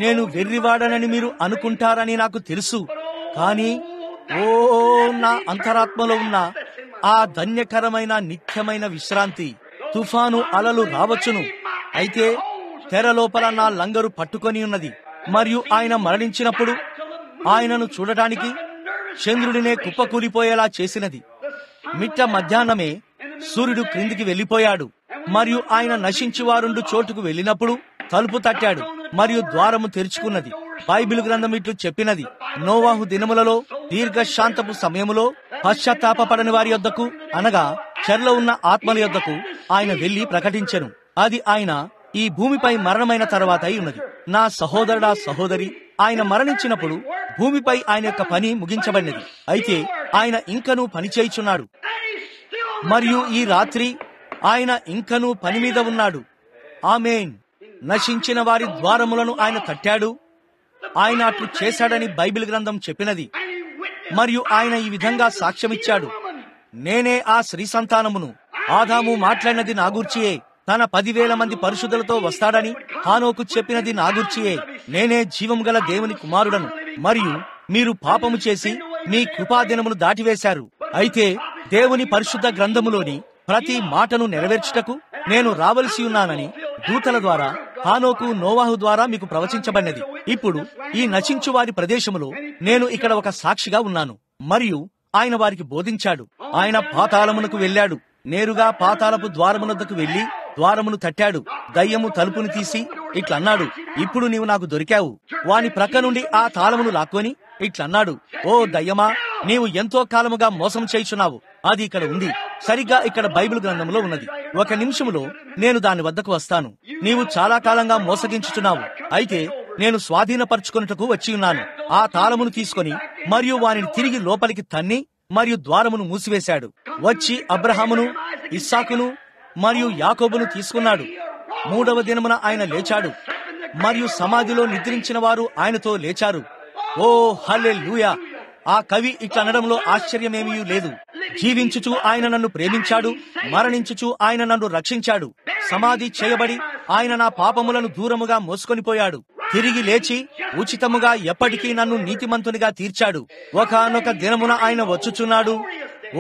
నేను వెర్రివాడనని మీరు అనుకుంటారని నాకు తెలుసు, కానీ నా అంతరాత్మలో ఉన్న ఆ ధన్యకరమైన నిత్యమైన విశ్రాంతి. తుఫాను అలలు రావచ్చును, అయితే తెర లోపల నా లంగరు పట్టుకొని ఉన్నది. మరియు ఆయన మరణించినప్పుడు ఆయనను చూడటానికి చంద్రుడినే కుప్పకూలిపోయేలా చేసినది. మిట్ట మధ్యాహ్నమే సూర్యుడు క్రిందికి వెళ్లిపోయాడు. మరియు ఆయన నశించి వారుండు చోటుకు వెళ్ళినప్పుడు తలుపు తట్టాడు మరియు ద్వారము తెరుచుకున్నది. బైబిల్ గ్రంథం ఇట్లు చెప్పినది, నోవాహు దినములలో దీర్ఘశాంతపు సమయములో పశ్చాత్తాపపడని వారి యొద్దకు, అనగా చెరలో ఉన్న ఆత్మల యొద్దకు ఆయన వెళ్లి ప్రకటించెను. అది ఆయన ఈ భూమిపై మరణమైన తర్వాత అయి ఉన్నది. నా సహోదరుడా సహోదరి, ఆయన మరణించినప్పుడు భూమిపై ఆయన యొక్క పని ముగించబడినది. అయితే ఆయన ఇంకనూ పని చేయుచున్నాడు మరియు ఈ రాత్రి ఆయన ఇంకనూ పని మీద ఉన్నాడు. ఆమేన్. నశించిన వారి ద్వారములను ఆయన తట్టాడు. ఆయన అట్లు చేశాడని బైబిల్ గ్రంథం చెప్పినది. మరియు ఆయన ఈ విధంగా సాక్ష్యమిచ్చాడు, నేనే ఆ స్త్రీ సంతానమును. ఆదాము మాట్లాడినది నా గూర్చియే, తన 10,000 మంది పరిశుద్ధులతో వస్తాడని హానోకు చెప్పినది నా గూర్చియే. నేనే జీవము గల దేవుని కుమారుడను. మరియు మీరు పాపము చేసి మీ కృపాదినమును దాటివేశారు. అయితే దేవుని పరిశుద్ధ గ్రంథములోని ప్రతి మాటను నెరవేర్చుటకు నేను రావలసి ఉన్నానని దూతల ద్వారా హానోకు నోవాహు ద్వారా మీకు ప్రవచించబడినది. ఇప్పుడు ఈ నశించు వారి ప్రదేశములో నేను ఇక్కడ ఒక సాక్షిగా ఉన్నాను. మరియు ఆయన వారికి బోధించాడు. ఆయన పాతాళమునకు వెళ్ళాడు. నేరుగా పాతాళపు ద్వారమునొద్దకు వెళ్లి ద్వారమును తట్టాడు. దయ్యము తలుపును తీసి ఇట్లన్నాడు, ఇప్పుడు నీవు నాకు దొరికావు. వాని ప్రక్క నుండి ఆ తాళమును లాక్కొని ఇట్లన్నాడు, ఓ దయ్యమా, నీవు ఎంతో కాలముగా మోసం చేయుచున్నావు. అది ఇక్కడ ఉంది, సరిగ్గా ఇక్కడ బైబిల్ గ్రంథంలో ఉన్నది. 1 నిమిషములో నేను దాని వద్దకు వస్తాను. నీవు చాలా కాలంగా మోసగించుచున్నావు. అయితే నేను స్వాధీనపరచుకొనుటకు వచ్చి ఉన్నాను. ఆ తాళమును తీసుకొని మరియు వానిని తిరిగి లోపలికి తన్ని మరియు ద్వారమును మూసివేశాడు. వచ్చి అబ్రహామును, ఇస్సాకును మరియు యాకోబును తీసుకున్నాడు. 3వ దినమున ఆయన లేచాడు మరియు సమాధిలో నిద్రించిన వారు ఆయనతో లేచారు. ఓ హల్లెలూయా. ఆ కవి ఇట్లనడంలో ఆశ్చర్యమేమీ లేదు. జీవించుచు ఆయన నన్ను ప్రేమించాడు, మరణించుచు ఆయన నన్ను రక్షించాడు. సమాధి చేయబడి ఆయన నా పాపములను దూరముగా మోసుకొనిపోయాడు. తిరిగి లేచి ఉచితముగా ఎప్పటికీ నన్ను నీతిమంతునిగా తీర్చాడు. ఒకానొక దినమున ఆయన వచ్చుచున్నాడు.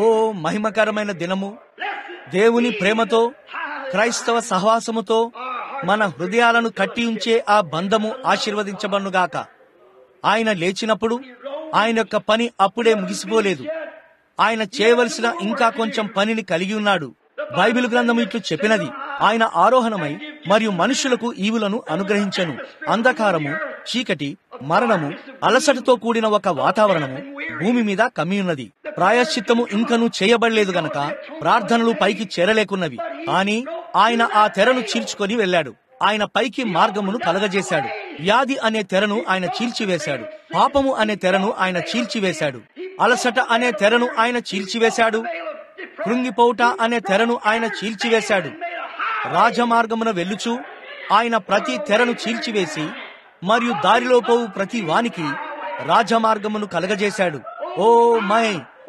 ఓ మహిమకరమైన దినము. దేవుని ప్రేమతో, క్రైస్తవ సహవాసముతో మన హృదయాలను కట్టి ఉంచే ఆ బంధము ఆశీర్వదించబడునుగాక. ఆయన లేచినప్పుడు ఆయన యొక్క పని అప్పుడే ముగిసిపోలేదు. ఆయన చేయవలసిన ఇంకా కొంచెం పనిని కలిగి ఉన్నాడు. బైబిల్ గ్రంథం ఇట్లు చెప్పినది, ఆయన ఆరోహణమై మరియు మనుషులకు ఈవులను అనుగ్రహించెను. అంధకారము, చీకటి, మరణము, అలసటతో కూడిన ఒక వాతావరణము భూమి మీద కమ్మియున్నది. ప్రాయశ్చిత్తము ఇంకనూ చేయబడలేదు గనక ప్రార్థనలు పైకి చేరలేకున్నవి. కానీ ఆయన ఆ తెరను చీల్చుకొని వెళ్ళాడు. ఆయన పైకి మార్గమును కలగజేశాడు. వ్యాధి అనే తెరను ఆయన చీల్చివేశాడు. పాపము అనే తెరను ఆయన చీల్చివేశాడు. అలసట అనే తెరను ఆయన చీల్చివేశాడు. కృంగిపోవుట అనే తెరను ఆయన చీల్చివేశాడు. రాజమార్గమున వెళ్ళుచు ఆయన ప్రతి తెరను చీల్చివేసి మరియు దారిలో పోవు ప్రతి వానికి రాజమార్గమును కలగజేశాడు. ఓ మై,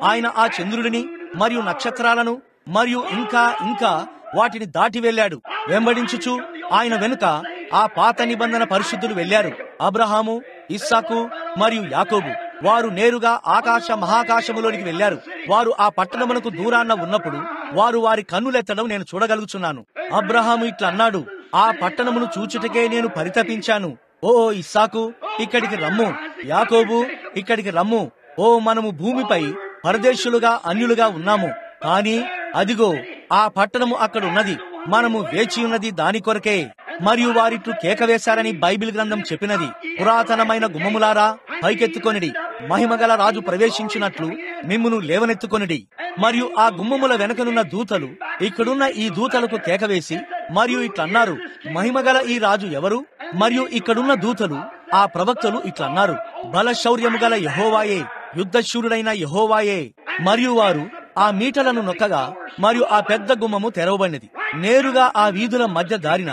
ఆయన ఆ చంద్రుడిని మరియు నక్షత్రాలను మరియు ఇంకా వాటిని దాటి వెళ్ళాడు. వెంబడించుచు ఆయన వెనుక ఆ పాత నిబంధన పరిశుద్ధులు వెళ్లారు. అబ్రహాము, ఇస్సాకు మరియు యాకోబు. వారు నేరుగా ఆకాశ మహాకాశములోనికి వెళ్లారు. వారు ఆ పట్టణమునకు దూరాన్న ఉన్నప్పుడు వారు వారి కన్నులెత్తడం నేను చూడగలుగుచున్నాను. అబ్రహాము ఇట్లా అన్నాడు, ఆ పట్టణమును చూచుటకే నేను పరితపించాను. ఓ ఇస్సాకు, ఇక్కడికి రమ్ము. యాకోబు, ఇక్కడికి రమ్ము. ఓ మనము భూమిపై పరదేశులుగా అన్యులుగా ఉన్నాము, కానీ అదిగో ఆ పట్టణము అక్కడ ఉన్నది, మనము వేచి ఉన్నది దాని కొరకే. మరియు వారిట్లు కేక వేశారని బైబిల్ గ్రంథం చెప్పినది. పురాతనమైన గుమ్మములారా పైకెత్తుకొనిడి, మహిమగల రాజు ప్రవేశించినట్లు మిమ్మును లేవనెత్తుకొనిడి. మరియు ఆ గుమ్మముల వెనకనున్న దూతలు ఇక్కడున్న ఈ దూతలకు కేక వేసి మరియు ఇట్లన్నారు, మహిమగల ఈ రాజు ఎవరు? మరియు ఇక్కడున్న దూతలు ఆ ప్రవక్తలు ఇట్లన్నారు, బలశౌర్యము గల యెహోవాయే, యుద్ధశూరుడైన యెహోవాయే. మరియు వారు ఆ మీటలను నొక్కగా మరియు ఆ పెద్ద గుమ్మము తెరవబడినది. నేరుగా ఆ వీధుల మధ్య దారిన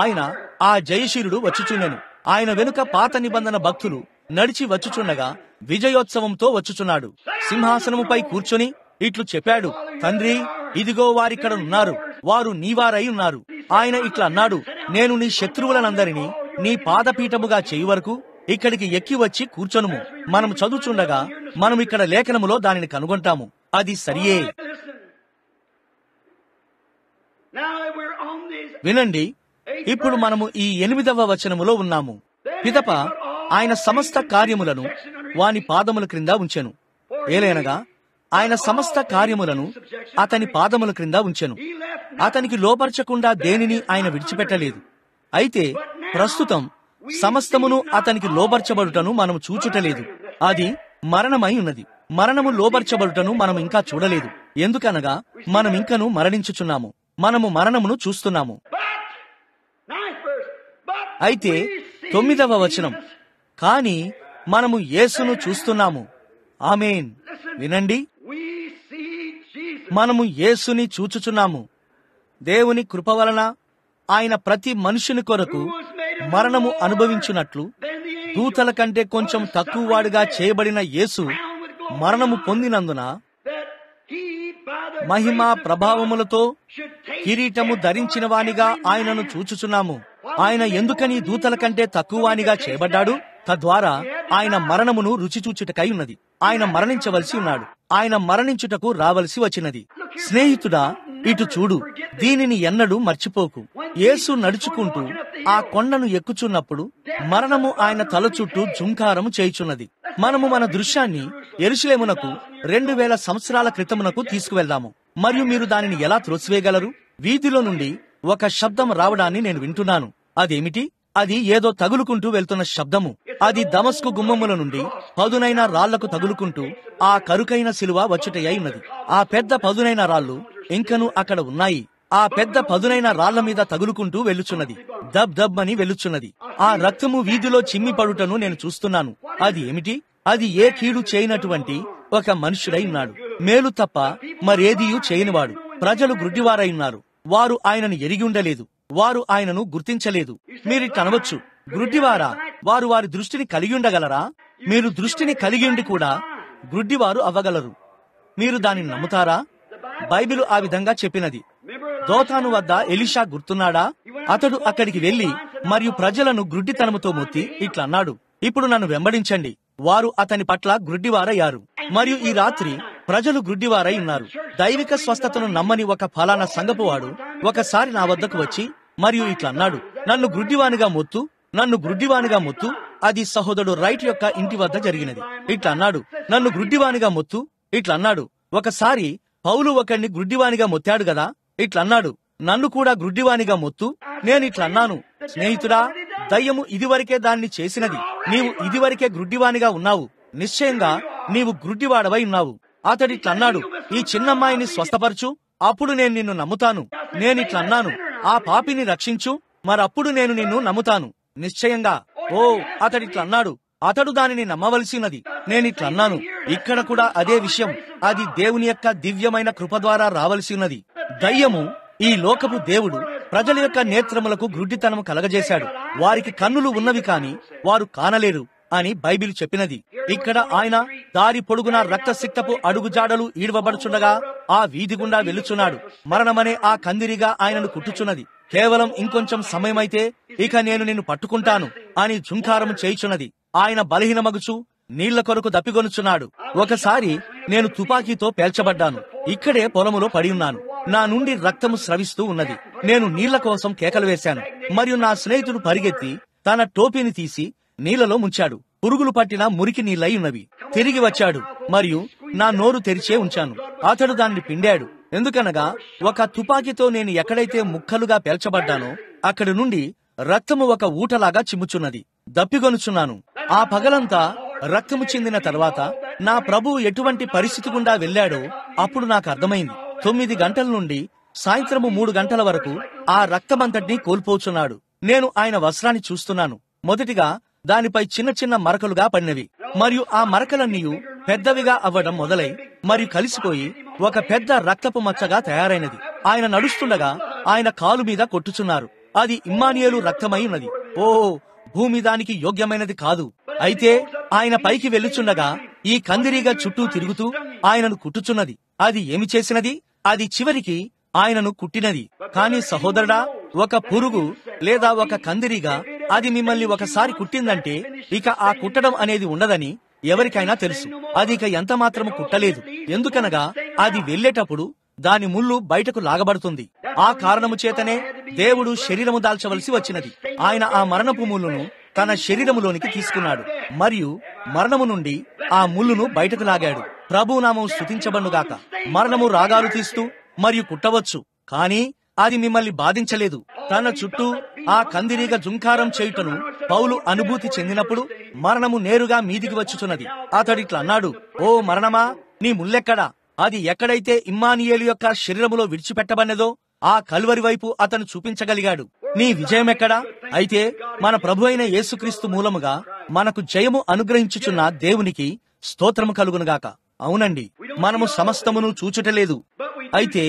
ఆయన ఆ జయశీలుడు వచ్చుచుండెను. ఆయన వెనుక పాత నిబంధన భక్తులు నడిచి వచ్చుచుండగా విజయోత్సవంతో వచ్చుచున్నాడు. సింహాసనముపై కూర్చొని ఇట్లు చెప్పాడు, తండ్రి, ఇదిగో వారిక్కడ ఉన్నారు, వారు నీవారై ఉన్నారు. ఆయన ఇట్లా అన్నాడు, నేను నీ శత్రువులనందరినీ నీ పాదపీఠముగా చేయి వరకు ఇక్కడికి ఎక్కి వచ్చి కూర్చొనుము. మనం చదువుచుండగా మనం ఇక్కడ లేఖనములో దానిని కనుగొంటాము. అది సరియే. వినండి, ఇప్పుడు మనము ఈ 8వ వచనములో ఉన్నాము. పిదప ఆయన సమస్త కార్యములను వాని పాదముల క్రింద ఉంచెను. ఏలైనగా ఆయన సమస్త కార్యములను అతని పాదముల క్రింద ఉంచెను. అతనికి లోపరచకుండా దేనిని ఆయన విడిచిపెట్టలేదు. అయితే ప్రస్తుతం సమస్తమును అతనికి లోబర్చబడుటను మనము చూచుటలేదు. అది మరణమై ఉన్నది. మరణము లోబర్చబడుటను మనం ఇంకా చూడలేదు. ఎందుకనగా మనం ఇంకను మరణించుచున్నాము. మనము మరణమును చూస్తున్నాము. అయితే 9వ వచనం, కాని మనము యేసును చూస్తున్నాము. ఆమేన్. వినండి, మనము యేసుని చూచుచున్నాము. దేవుని కృప వలన ఆయన ప్రతి మనుషుని కొరకు మరణము అనుభవించున్నట్లు దూతల కంటే కొంచెం తక్కువ వాడిగా చేయబడిన యేసు మరణము పొందినందున మహిమా ప్రభావములతో కిరీటము ధరించిన వానిగా ఆయనను చూచుచున్నాము. ఆయన ఎందుకని దూతల కంటే తక్కువ వానిగా చేయబడ్డాడు? తద్వారా ఆయన మరణమును రుచి చూచుటకై ఉన్నది. ఆయన మరణించవలసి ఉన్నాడు. ఆయన మరణించుటకు రావలసి వచ్చినది. స్నేహితుడా, ఇటు చూడు, దీనిని ఎన్నడూ మర్చిపోకు. యేసు నడుచుకుంటూ ఆ కొండను ఎక్కుచున్నప్పుడు మరణము ఆయన తల చుట్టూ జుంకారము చేయుచున్నది. మనము మన దృశ్యాన్ని యెరూషలేమునకు 2000 సంవత్సరాల క్రితమునకు తీసుకువెళ్దాము. మరియు మీరు దానిని ఎలా త్రోసివేయగలరు? వీధిలో నుండి ఒక శబ్దం రావడాన్ని నేను వింటున్నాను. అదేమిటి? అది ఏదో తగులుకుంటూ వెళ్తున్న శబ్దము. అది దమస్కు గుమ్మముల నుండి పదునైన రాళ్లకు తగులుకుంటూ ఆ కరుకైన శిలువ వచ్చుటయ్యి ఉన్నది. ఆ పెద్ద పదునైన రాళ్లు ఇంకను అక్కడ ఉన్నాయి. ఆ పెద్ద పదునైన రాళ్ల మీద తగులుకుంటూ వెళ్ళుచున్నది. దబ్ దబ్ అని వెళ్ళుచున్నది. ఆ రక్తము వీధిలో చిమ్మి పడుటను నేను చూస్తున్నాను. అది ఏమిటి? అది ఏ కీడు చేయనటువంటి ఒక మనుష్యుడై ఉన్నాడు. మేలు తప్ప మరేదియూ చేయనివాడు. ప్రజలు గుడ్డివారై ఉన్నారు. వారు ఆయనను ఎరిగి ఉండలేదు. వారు ఆయనను గుర్తించలేదు. మీరిట్టనవచ్చు, గుడ్డివారా? వారు వారి దృష్టిని కలిగి ఉండగలరా? మీరు దృష్టిని కలిగి ఉండి కూడా గుడ్డివారు అవ్వగలరు. మీరు దానిని నమ్ముతారా? బైబిలు ఆ విధంగా చెప్పినది. దోతాను వద్ద ఎలీషా గుర్తున్నాడా? అతడు అక్కడికి వెళ్లి మరియు ప్రజలను గ్రుడ్డితనముతో మొత్తి ఇట్లన్నాడు, ఇప్పుడు నన్ను వెంబడించండి. వారు అతని పట్ల గ్రుడ్డివారయ్యారు. మరియు ఈ రాత్రి ప్రజలు గ్రుడ్డివారై ఉన్నారు. దైవిక స్వస్థతను నమ్మని ఒక ఫలానా సంగపువాడు ఒకసారి నా వద్దకు వచ్చి మరియు ఇట్లన్నాడు, నన్ను గ్రుడ్డివానిగా మొత్తు, నన్ను గ్రుడ్డివానిగా మొత్తు. అది సహోదరుడు రైట్ యొక్క ఇంటి వద్ద జరిగినది. ఇట్లన్నాడు, నన్ను గ్రుడ్డివానిగా మొత్తు. ఇట్లన్నాడు, ఒకసారి పౌలు ఒకడిని గ్రుడ్డివానిగా మొత్తాడు గదా. ఇట్లన్నాడు, నన్ను కూడా గ్రుడ్డివానిగా మొత్తు. నేనిట్లన్నాను, స్నేహితుడా, దయ్యము ఇదివరకే దాన్ని చేసినది. నీవు ఇదివరకే గ్రుడ్డివానిగా ఉన్నావు. నిశ్చయంగా నీవు గ్రుడ్డివాడవై ఉన్నావు. అతడిట్లన్నాడు, ఈ చిన్నమ్మాయిని స్వస్థపరచు, అప్పుడు నేను నిన్ను నమ్ముతాను. నేనిట్లన్నాను, ఆ పాపిని రక్షించు, మరప్పుడు నేను నిన్ను నమ్ముతాను. నిశ్చయంగా. ఓ, అతడిట్లన్నాడు, అతడు దానిని నమ్మవలసినది. నేనిట్లన్నాను, ఇక్కడ కూడా అదే విషయం. అది దేవుని యొక్క దివ్యమైన కృప ద్వారా రావలసి ఉన్నది. దయ్యము, ఈ లోకపు దేవుడు ప్రజల యొక్క నేత్రములకు గ్రుడ్డితనము కలగజేశాడు. వారికి కన్నులు ఉన్నవి కాని వారు కానలేరు అని బైబిల్ చెప్పినది. ఇక్కడ ఆయన దారి పొడుగున రక్తసిక్తపు అడుగుజాడలు ఈడవబడుచుండగా ఆ వీధి గుండా వెళ్లుచున్నాడు. మరణమనే ఆ కందిరిగా ఆయనను కుట్టుచున్నది. కేవలం ఇంకొంచెం సమయమైతే ఇక నేను నిన్ను పట్టుకుంటాను అని జుంకారము చేయుచున్నది. ఆయన బలహీనమగుచు నీళ్ల కొరకు దప్పిగొనుచున్నాడు. ఒకసారి నేను తుపాకీతో పేల్చబడ్డాను. ఇక్కడే పొలములో పడి ఉన్నాను. నా నుండి రక్తము స్రవిస్తూ ఉన్నది. నేను నీళ్ల కోసం కేకలు వేశాను. మరియు నా స్నేహితుడు పరిగెత్తి తన టోపీని తీసి నీళ్లలో ముంచాడు. పురుగులు పట్టిన మురికి నీళ్ళై ఉన్నవి. తిరిగి వచ్చాడు మరియు నా నోరు తెరిచే ఉంచాను. అతడు దాన్ని పిండాడు. ఎందుకనగా ఒక తుపాకీతో నేను ఎక్కడైతే ముక్కలుగా పేల్చబడ్డానో అక్కడి నుండి రక్తము ఒక ఊటలాగా చిమ్ముచున్నది. దప్పిగొనుచున్నాను. ఆ పగలంతా రక్తము చెందిన తర్వాత నా ప్రభువు ఎటువంటి పరిస్థితి గుండా వెళ్లాడో అప్పుడు నాకు అర్థమైంది. 9 గంటల నుండి సాయంత్రము 3 గంటల వరకు ఆ రక్తమంతటినీ కోల్పోచున్నాడు. నేను ఆయన వస్త్రాన్ని చూస్తున్నాను. మొదటిగా దానిపై చిన్న చిన్న మరకలుగా పడినవి మరియు ఆ మరకలన్నీ పెద్దవిగా అవ్వడం మొదలై మరియు కలిసిపోయి ఒక పెద్ద రక్తపు మచ్చగా తయారైనది. ఆయన నడుస్తుండగా ఆయన కాలు మీద కొట్టుచున్నారు. అది ఇమ్మానుయేలు రక్తమై ఉన్నది. ఓ, భూమి దానికి యోగ్యమైనది కాదు. అయితే ఆయన పైకి వెళ్ళుచుండగా ఈ కందిరీగా చుట్టూ తిరుగుతూ ఆయనను కుట్టుచున్నది. అది ఏమి చేసినది? అది చివరికి ఆయనను కుట్టినది. కాని సహోదరుడా, ఒక పురుగు లేదా ఒక కందిరీగా అది మిమ్మల్ని ఒకసారి కుట్టిందంటే ఇక ఆ కుట్టడం అనేది ఉండదని ఎవరికైనా తెలుసు. అది ఇక ఎంత మాత్రము కుట్టలేదు. ఎందుకనగా అది వెళ్ళేటప్పుడు దాని ముళ్ళు బయటకు లాగబడుతుంది. ఆ కారణము చేతనే దేవుడు శరీరము దాల్చవలసి వచ్చినది. ఆయన ఆ మరణపు ముళ్ళును తన శరీరములోనికి తీసుకున్నాడు మరియు మరణము నుండి ఆ ముళ్ళును బయటకు లాగాడు. ప్రభువు నామము స్తుతించబడుగాక. మరణము రాగాలు తీస్తూ మరియు కుట్టవచ్చు, కానీ అది మిమ్మల్ని బాధించలేదు. తన చుట్టూ ఆ కందిరీగ జుంకారం చేయుటను పౌలు అనుభూతి చెందినప్పుడు మరణము నేరుగా మీదికి వచ్చుచున్నది. అతడిట్లా అన్నాడు, ఓ మరణమా, నీ ముల్లెక్కడా? అది ఎక్కడైతే ఇమ్మానుయేలు యొక్క శరీరములో విడిచిపెట్టబడినదో ఆ కల్వరి వైపు అతను చూపించగలిగాడు. నీ విజయమెక్కడా? అయితే మన ప్రభు అయిన యేసుక్రీస్తు మూలముగా మనకు జయము అనుగ్రహించుచున్న దేవునికి స్తోత్రము కలుగునుగాక. అవునండి, మనము సమస్తమును చూచుటలేదు. అయితే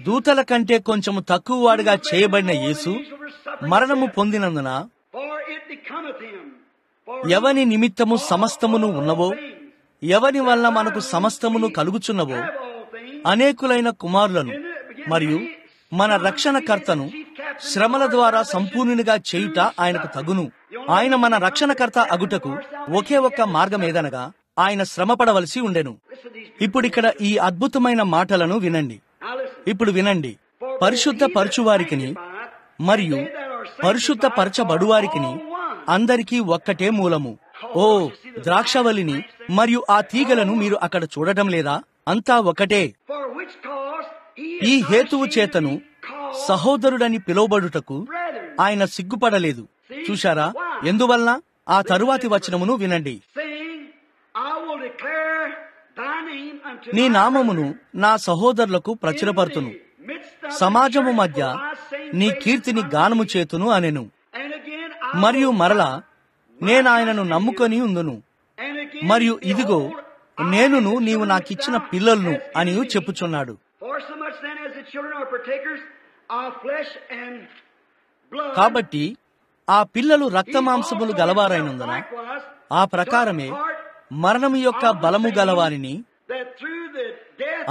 దూతల కంటే కొంచెము తక్కువ వాడుగా చేయబడిన యేసు మరణము పొందినందున ఎవని నిమిత్తము సమస్తమును ఉన్నవో, ఎవని వల్ల మనకు సమస్తమును కలుగుచున్నవో అనేకులైన కుమారులను మరియు మన రక్షణకర్తను శ్రమల ద్వారా సంపూర్ణునిగా చేయుట ఆయనకు తగును. ఆయన మన రక్షణకర్త అగుటకు ఒకే ఒక్క మార్గమేదనగా ఆయన శ్రమపడవలసి ఉండెను. ఇప్పుడిక్కడ ఈ అద్భుతమైన మాటలను వినండి. ఇప్పుడు వినండి. పరిశుద్ధ పరచువారికిని మరియు పరిశుద్ధ పరచబడువారికిని అందరికీ ఒక్కటే మూలము. ఓ, ద్రాక్షవల్లిని మరియు ఆ తీగలను మీరు అక్కడ చూడటం లేదా? అంతా ఒకటే. ఈ హేతువు చేతను సహోదరుడని పిలువబడుటకు ఆయన సిగ్గుపడలేదు. చూశారా? ఎందువల్ల? ఆ తరువాతి వచనమును వినండి. నీ నామమును నా సహోదరులకు ప్రచురపరుతును, సమాజము మధ్య నీ కీర్తిని గానము చేతును అనెను. మరియు మరలా నేనాయనను నమ్ముకొని ఉందును, మరియు ఇదిగో నేనును నీవు నాకిచ్చిన పిల్లలను అని చెప్పుచున్నాడు. కాబట్టి ఆ పిల్లలు రక్తమాంసములు గలవారైనందున ఆ ప్రకారమే మరణము యొక్క బలము గలవారిని,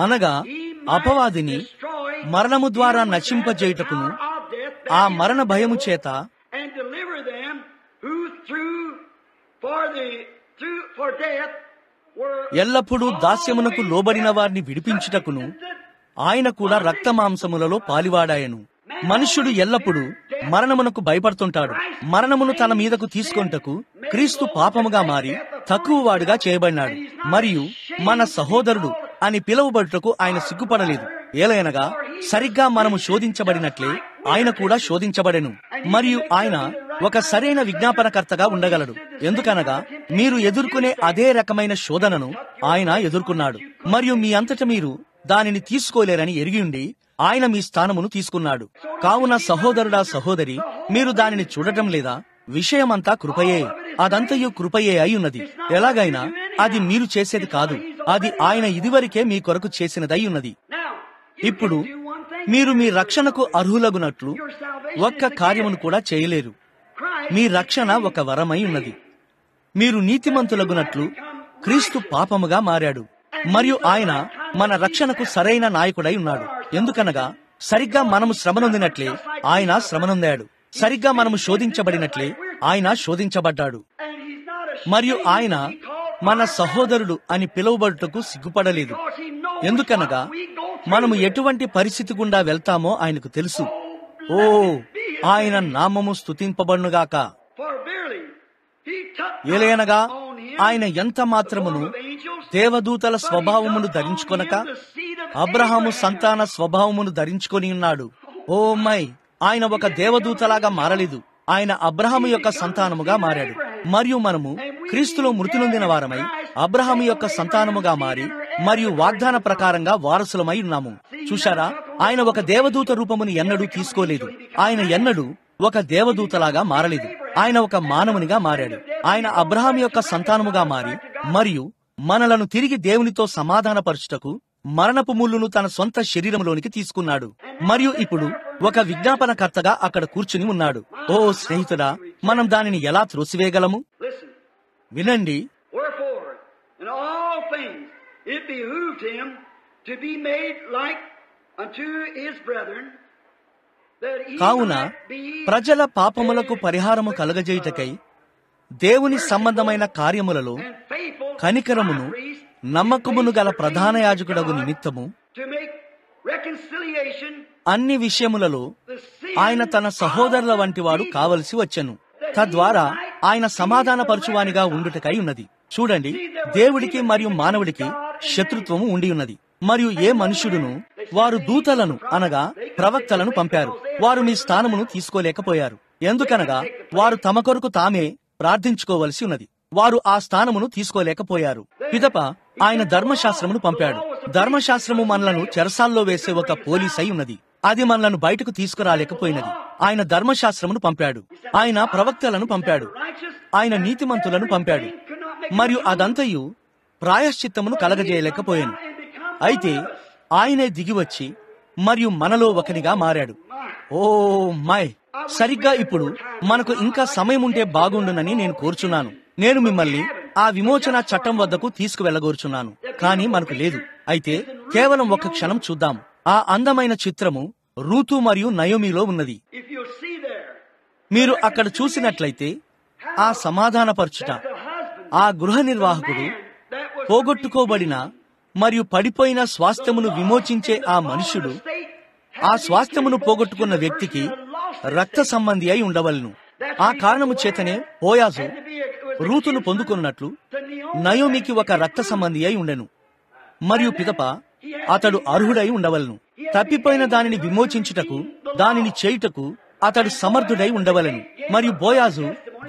అనగా అపవాదిని మరణము ద్వారా నశింపజేయుటకును ఆ మరణ భయము చేత ఎల్లప్పుడూ దాస్యమునకు లోబడిన వారిని విడిపించుటకును ఆయన కూడా రక్తమాంసములలో పాలివాడాయను. మనుష్యుడు ఎల్లప్పుడూ మరణమునకు భయపడుతుంటాడు. మరణమును తన మీదకు తీసుకొంటకు క్రీస్తు పాపముగా మారి తక్కువ వాడుగా చేయబడినాడు. మరియు మన సహోదరుడు అని పిలువబడుటకు ఆయన సిగ్గుపడలేదు. ఏలయనగా సరిగ్గా మనము శోధించబడినట్లే ఆయన కూడా శోధించబడెను. మరియు ఆయన ఒక సరైన విజ్ఞాపనకర్తగా ఉండగలడు. ఎందుకనగా మీరు ఎదుర్కొనే అదే రకమైన శోధనను ఆయన ఎదుర్కొన్నాడు. మరియు మీ అంతట మీరు దానిని తీసుకోలేరని ఎరిగియుండి ఆయన మీ స్థానమును తీసుకున్నాడు. కావున సహోదరుడా, సహోదరి, మీరు దానిని చూడటం లేదా? విషయమంతా కృపయే. అదంతయు కృపయే అయి ఉన్నది. ఎలాగైనా అది మీరు చేసేది కాదు. అది ఆయన ఇదివరకే మీ కొరకు చేసినదై ఉన్నది. ఇప్పుడు మీరు మీ రక్షణకు అర్హులగునట్లు ఒక్క కార్యమును కూడా చేయలేరు. మీ రక్షణ ఒక వరమై ఉన్నది. మీరు నీతిమంతులగునట్లు క్రీస్తు పాపముగా మారాడు. మరియు ఆయన మన రక్షణకు సరైన నాయకుడై ఉన్నాడు. ఎందుకనగా సరిగ్గా మనము శ్రమనొందినట్లే ఆయన శ్రమనొందాడు. సరిగ్గా మనము శోధించబడినట్లే ఆయన శోధించబడ్డాడు. మరియు ఆయన మన సహోదరుడు అని పిలువబడుటకు సిగ్గుపడలేదు. ఎందుకనగా మనము ఎటువంటి పరిస్థితి గుండా వెళ్తామో ఆయనకు తెలుసు. ఓ, ఆయన నామము స్తుతింపబడునుగాక. ఏలయనగా ఆయన ఎంత మాత్రమును దేవదూతల స్వభావమును ధరించుకొనక అబ్రహాము సంతాన స్వభావమును ధరించుకొని ఉన్నాడు. ఓ మై, ఆయన ఒక దేవదూతలాగా మారలేదు. ఆయన అబ్రహాము యొక్క సంతానముగా మారాడు. మరియు మనము క్రీస్తులో మృతి నొందిన వారమై అబ్రహాము యొక్క సంతానముగా మారి మరియు వాగ్దాన ప్రకారంగా వారసులమై ఉన్నాము. చూశారా, ఆయన ఒక దేవదూత రూపముని ఎన్నడూ తీసుకోలేదు. ఆయన ఎన్నడూ ఒక దేవదూతలాగా మారలేదు. ఆయన ఒక మానవునిగా మారాడు. ఆయన అబ్రహాము యొక్క సంతానముగా మారి మరియు మనలను తిరిగి దేవునితో సమాధానపరచుటకు మరణపు ముళ్ళును తన సొంత శరీరంలోనికి తీసుకున్నాడు. మరియు ఇప్పుడు ఒక విజ్ఞాపనకర్తగా అక్కడ కూర్చుని ఉన్నాడు. ఓ స్నేహితుడా, మనం దానిని ఎలా త్రోసివేయగలము? వినండి. కావున ప్రజల పాపములకు పరిహారము కలగజేయుటకై దేవుని సంబంధమైన కార్యములలో కనికరమును నమ్మకమును గల ప్రధాన యాజకుడగు నిమిత్తము అన్ని విషయములలో ఆయన తన సహోదరుల వంటి వాడు కావలసి వచ్చెను. తద్వారా ఆయన సమాధానపరచువానిగా ఉండుటకై ఉన్నది. చూడండి, దేవుడికి మరియు మానవుడికి శత్రుత్వము ఉండి ఉన్నది. మరియు ఏ మనుష్యుడును వారు దూతలను అనగా ప్రవక్తలను పంపారు. వారు మీ స్థానమును తీసుకోలేకపోయారు. ఎందుకనగా వారు తమ కొరకు తామే ప్రార్థించుకోవలసి ఉన్నది. వారు ఆ స్థానమును తీసుకోలేకపోయారు. పిదప ఆయన ధర్మశాస్త్రమును పంపాడు. ధర్మశాస్త్రము మనలను చెరసాల్లో వేసే ఒక పోలీస్ అయి ఉన్నది. అది మనలను బయటకు తీసుకురాలేకపోయినది. ఆయన ధర్మశాస్త్రమును పంపాడు. ఆయన ప్రవక్తలను పంపాడు. ఆయన నీతిమంతులను పంపాడు. మరియు అదంతయు ప్రాయశ్చిత్తమును కలగజేయలేకపోయాను. అయితే ఆయనే దిగివచ్చి మరియు మనలో ఒకనిగా మారాడు. ఓ మై, సరిగ్గా ఇప్పుడు మనకు ఇంకా సమయం ఉంటే బాగుండునని నేను కోరుచున్నాను. నేను మిమ్మల్ని ఆ విమోచన చట్టం వద్దకు తీసుకువెళ్లగోరుచున్నాను. కానీ మనకు లేదు. అయితే కేవలం ఒక క్షణం చూద్దాం. ఆ అందమైన చిత్రము రూతు మరియు నయోమిలో ఉన్నది. మీరు అక్కడ చూసినట్లయితే ఆ సమాధానపరచుట, ఆ గృహ నిర్వాహకుడు పోగొట్టుకోబడిన మరియు పడిపోయిన స్వాస్థ్యమును విమోచించే ఆ మనుష్యుడు ఆ స్వాస్థ్యమును పోగొట్టుకున్న వ్యక్తికి రక్త సంబంధి అయి ఉండవలను. ఆ కారణము చేతనే బోయాజు రూతును పొందుకున్నట్లు నయోమికి ఒక రక్త సంబంధి అయి ఉండెను. మరియు పిదప అతడు అర్హుడై ఉండవలను. తప్పిపోయిన దానిని విమోచించుటకు, దానిని చేయుటకు అతడు సమర్థుడై ఉండవలను. మరియు బోయాజు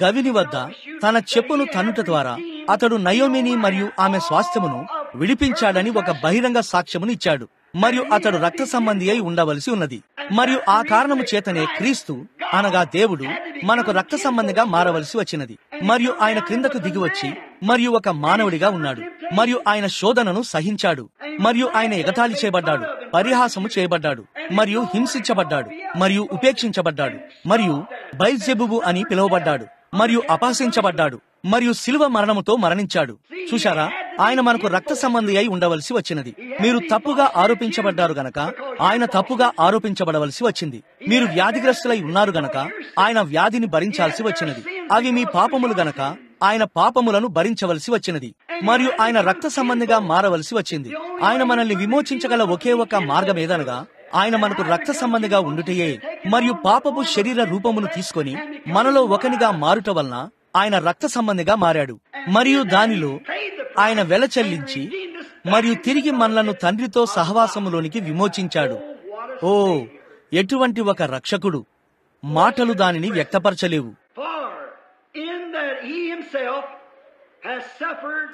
గవిని వద్ద తన చెప్పును తన్నుట ద్వారా అతడు నయోమిని మరియు ఆమె స్వాస్థ్యమును విడిపించాడని ఒక బహిరంగ సాక్ష్యమును ఇచ్చాడు. మరియు అతడు రక్త సంబంధి అయి ఉండవలసి ఉన్నది. మరియు ఆ కారణము చేతనే క్రీస్తు అనగా దేవుడు మనకు రక్త సంబంధిగా మారవలసి వచ్చినది. మరియు ఆయన క్రిందకు దిగివచ్చి మరియు ఒక మానవుడిగా ఉన్నాడు. మరియు ఆయన శోధనను సహించాడు. మరియు ఆయన ఎగతాళి చేయబడ్డాడు, పరిహాసము చేయబడ్డాడు, మరియు హింసించబడ్డాడు, మరియు ఉపేక్షించబడ్డాడు, మరియు బయల్జెబుబు అని పిలువబడ్డాడు, మరియు అపహసించబడ్డాడు, మరియు శిలువ మరణముతో మరణించాడు. చూశారా, ఆయన మనకు రక్త సంబంధి అయి ఉండవలసి వచ్చినది. మీరు తప్పుగా ఆరోపించబడ్డారు గనక ఆయన తప్పుగా ఆరోపించబడవలసి వచ్చింది. మీరు వ్యాధిగ్రస్తులై ఉన్నారు గనక ఆయన వ్యాధిని భరించాల్సి వచ్చినది. అవి మీ పాపములు గనక ఆయన పాపములను భరించవలసి వచ్చినది. మరియు ఆయన రక్త సంబంధిగా మారవలసి వచ్చింది. ఆయన మనల్ని విమోచించగల ఒకే ఒక మార్గం ఏదనగా ఆయన మనకు రక్త సంబంధిగా ఉండుటయే. మరియు పాపపు శరీర రూపమును తీసుకొని మనలో ఒకనిగా మారుట వలన ఆయన రక్త సంబంధిగా మారాడు. మరియు దానిలో ఆయన వెల చెల్లించి మరియు తిరిగి మనలను తండ్రితో సహవాసములోనికి విమోచించాడు. ఓ, ఎటువంటి ఒక రక్షకుడు! మాటలు దానిని వ్యక్తపరచలేవు.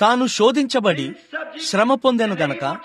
తాను శోధించబడి శ్రమ పొందెను గనక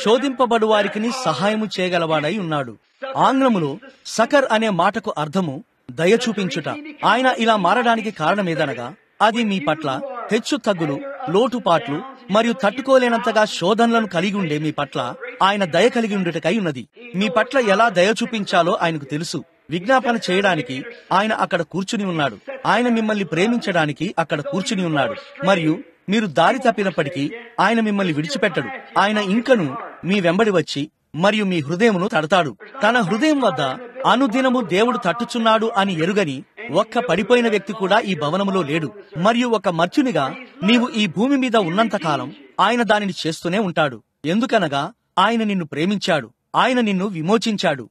శోధింపబడు వారికి సహాయము చేయగలవాడై ఉన్నాడు. ఆంగ్లములో సకర్ అనే మాటకు అర్థము దయ చూపించుట. ఆయన ఇలా మారడానికి కారణమేదనగా అది మీ పట్ల హెచ్చు తగ్గులు, లోటుపాట్లు మరియు తట్టుకోలేనంతగా శోధనలను కలిగి ఉండే మీ పట్ల ఆయన దయ కలిగి ఉండుటకై ఉన్నది. మీ పట్ల ఎలా దయ చూపించాలో ఆయనకు తెలుసు. విజ్ఞాపన చేయడానికి ఆయన అక్కడ కూర్చుని ఉన్నాడు. ఆయన మిమ్మల్ని ప్రేమించడానికి అక్కడ కూర్చుని ఉన్నాడు. మరియు మీరు దారి తప్పినప్పటికీ ఆయన మిమ్మల్ని విడిచిపెట్టడు. ఆయన ఇంకను మీ వెంబడి వచ్చి మరియు మీ హృదయమును తడతాడు. తన హృదయం వద్ద అనుదినము దేవుడు తట్టుచున్నాడు అని ఎరుగని ఒక్క పడిపోయిన వ్యక్తి కూడా ఈ భవనములో లేడు. మరియు ఒక మర్చునిగా నీవు ఈ భూమి మీద ఉన్నంత కాలం ఆయన దానిని చేస్తూనే ఉంటాడు. ఎందుకనగా ఆయన నిన్ను ప్రేమించాడు. ఆయన నిన్ను విమోచించాడు.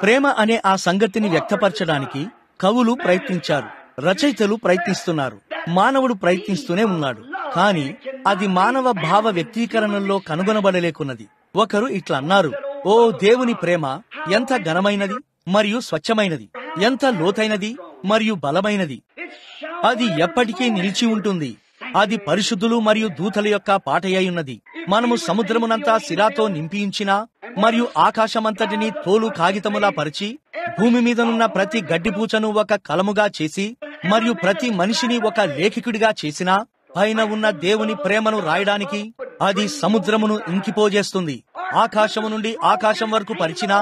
ప్రేమ అనే ఆ సంగతిని వ్యక్తపరచడానికి కవులు ప్రయత్నించారు, రచయితలు ప్రయత్నిస్తున్నారు, మానవుడు ప్రయత్నిస్తూనే ఉన్నాడు. కాని అది మానవ భావ వ్యక్తీకరణల్లో కనుగొనబడలేకున్నది. ఒకరు ఇట్లా అన్నారు, ఓ దేవుని ప్రేమ ఎంత ఘనమైనది మరియు స్వచ్ఛమైనది, ఎంత లోతైనది మరియు బలమైనది. అది ఎప్పటికీ నిలిచి ఉంటుంది. అది పరిశుద్ధులు మరియు దూతల యొక్క పాటయ్యున్నది. మనము సముద్రమునంతా సిరాతో నింపించినా మరియు ఆకాశమంతటిని తోలు కాగితములా పరిచి, భూమి మీదనున్న ప్రతి గడ్డిపూచను ఒక కలముగా చేసి మరియు ప్రతి మనిషిని ఒక లేఖికుడిగా చేసినా, పైన ఉన్న దేవుని ప్రేమను రాయడానికి అది సముద్రమును ఇంకిపోజేస్తుంది. ఆకాశము నుండి ఆకాశం వరకు పరిచినా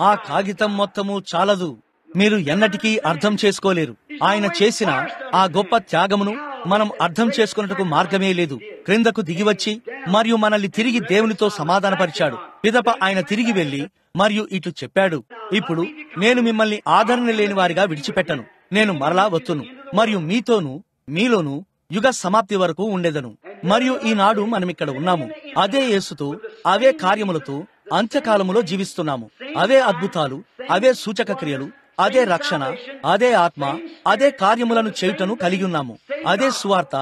ఆ కాగితం మొత్తము చాలదు. మీరు ఎన్నటికీ అర్థం చేసుకోలేరు. ఆయన చేసిన ఆ గొప్ప త్యాగమును మనం అర్థం చేసుకున్నట్టుకు మార్గమే లేదు. క్రిందకు దిగివచ్చి మరియు మనల్ని తిరిగి దేవునితో సమాధానపరిచాడు. పిదప ఆయన తిరిగి వెళ్లి మరియు ఇట్లు చెప్పాడు, ఇప్పుడు నేను మిమ్మల్ని ఆదరణ లేని వారిగా విడిచిపెట్టను. నేను మరలా వత్తును మరియు మీతోను మీలోను యుగ సమాప్తి వరకు ఉండేదను. మరియు ఈనాడు మనమిక్కడ ఉన్నాము. అదే యేసుతో, అవే కార్యములతో అంత్యకాలములో జీవిస్తున్నాము. అవే అద్భుతాలు, అవే సూచక క్రియలు, అదే రక్షణ, అదే ఆత్మ, అదే కార్యములను చేయుటను కలిగి ఉన్నాము. అదే సువార్త,